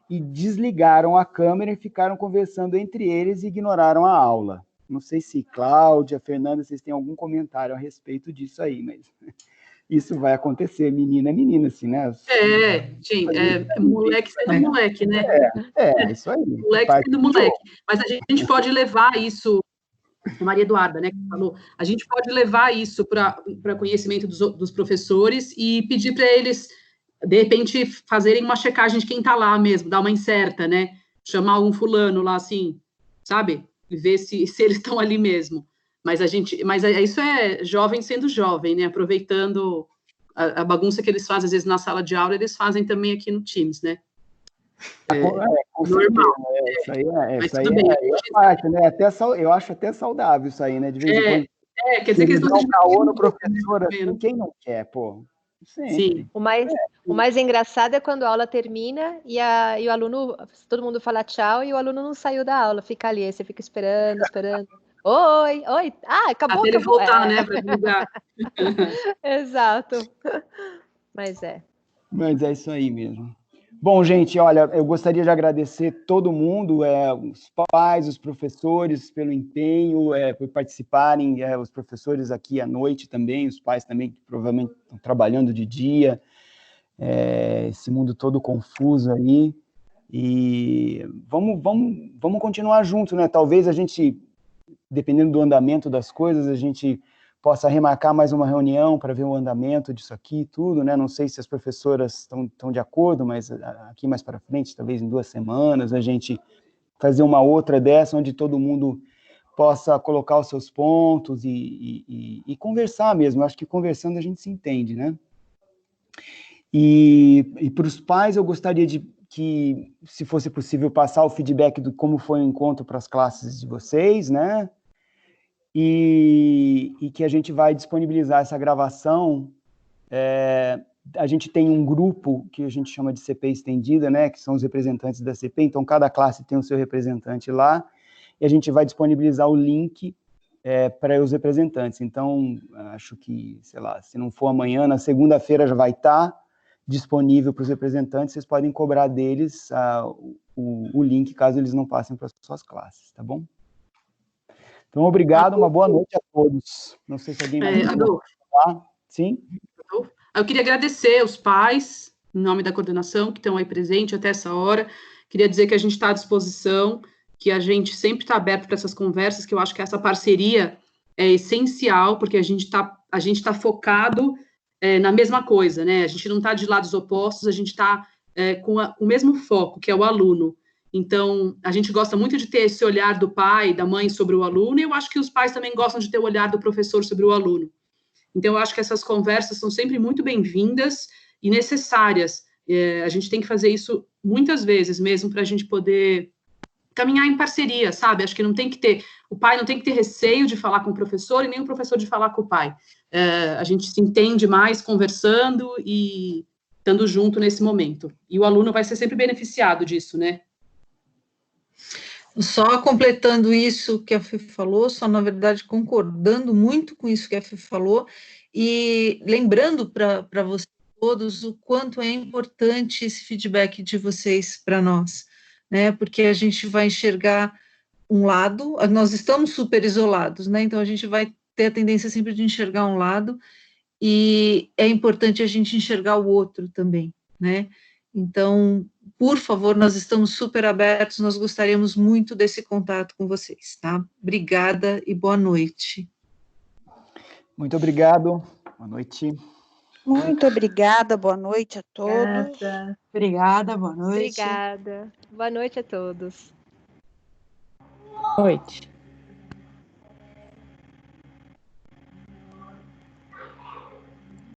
e desligaram a câmera e ficaram conversando entre eles e ignoraram a aula. Não sei se Cláudia, Fernanda, vocês têm algum comentário a respeito disso aí, mas isso vai acontecer, menina é menina, assim, né? Gente, moleque sendo moleque, né? Isso aí. Moleque sendo moleque. Mas a gente pode levar isso, a Maria Eduarda, né, que falou, a gente pode levar isso para conhecimento dos professores e pedir para eles, de repente, fazerem uma checagem de quem está lá mesmo, dar uma incerta, né? Chamar um fulano lá, assim, sabe? E ver se eles estão ali mesmo. Mas isso é jovem sendo jovem, né? Aproveitando a bagunça que eles fazem, às vezes, na sala de aula, eles fazem também aqui no Teams, né? Normal. Isso aí é parte, né? Eu acho até saudável isso aí, né? De vez em quando. Quer dizer que eles não dão caô no professor, assim, quem não quer, pô? Sempre. Sim. O mais engraçado é quando a aula termina e o aluno, todo mundo fala tchau e o aluno não saiu da aula, fica ali, aí você fica esperando. Oi, acabou. Até ele voltar, né, para divulgar. Exato. Mas é isso aí mesmo. Bom, gente, olha, eu gostaria de agradecer todo mundo, os pais, os professores, pelo empenho, por participarem, os professores aqui à noite também, os pais também, que provavelmente estão trabalhando de dia, esse mundo todo confuso aí, e vamos continuar junto, né? Talvez a gente, dependendo do andamento das coisas, a gente possa remarcar mais uma reunião para ver o andamento disso aqui e tudo, né? Não sei se as professoras estão de acordo, mas aqui mais para frente, talvez em 2 semanas, a gente fazer uma outra dessa, onde todo mundo possa colocar os seus pontos e conversar mesmo. Eu acho que conversando a gente se entende, né? E para os pais, eu gostaria que, se fosse possível, passar o feedback de como foi o encontro para as classes de vocês, né? E que a gente vai disponibilizar essa gravação. A gente tem um grupo que a gente chama de CP estendida, né, que são os representantes da CP, então cada classe tem o seu representante lá, e a gente vai disponibilizar o link para os representantes. Então, acho que, sei lá, se não for amanhã, na segunda-feira já vai estar disponível para os representantes, vocês podem cobrar deles o link, caso eles não passem para as suas classes, tá bom? Então, obrigado, uma boa noite a todos. Não sei se alguém vai falar. Sim? Eu queria agradecer os pais, em nome da coordenação, que estão aí presentes até essa hora. Queria dizer que a gente está à disposição, que a gente sempre está aberto para essas conversas, que eu acho que essa parceria é essencial, porque a gente tá focado na mesma coisa, né? A gente não está de lados opostos, a gente está com o mesmo foco, que é o aluno. Então, a gente gosta muito de ter esse olhar do pai, da mãe sobre o aluno, e eu acho que os pais também gostam de ter o olhar do professor sobre o aluno. Então, eu acho que essas conversas são sempre muito bem-vindas e necessárias. A gente tem que fazer isso muitas vezes mesmo para a gente poder caminhar em parceria, sabe? Acho que não tem que ter, o pai não tem que ter receio de falar com o professor e nem o professor de falar com o pai. A gente se entende mais conversando e estando junto nesse momento. E o aluno vai ser sempre beneficiado disso, né? Só completando isso que a Fê falou, só na verdade concordando muito com isso que a Fê falou e lembrando para vocês todos o quanto é importante esse feedback de vocês para nós, né? Porque a gente vai enxergar um lado, nós estamos super isolados, né? Então a gente vai ter a tendência sempre de enxergar um lado e é importante a gente enxergar o outro também, né? Então, por favor, nós estamos super abertos, nós gostaríamos muito desse contato com vocês, tá? Obrigada e boa noite. Muito obrigado, boa noite. Muito obrigada, boa noite a todos. Obrigada, boa noite. Obrigada. Boa noite a todos. Boa noite.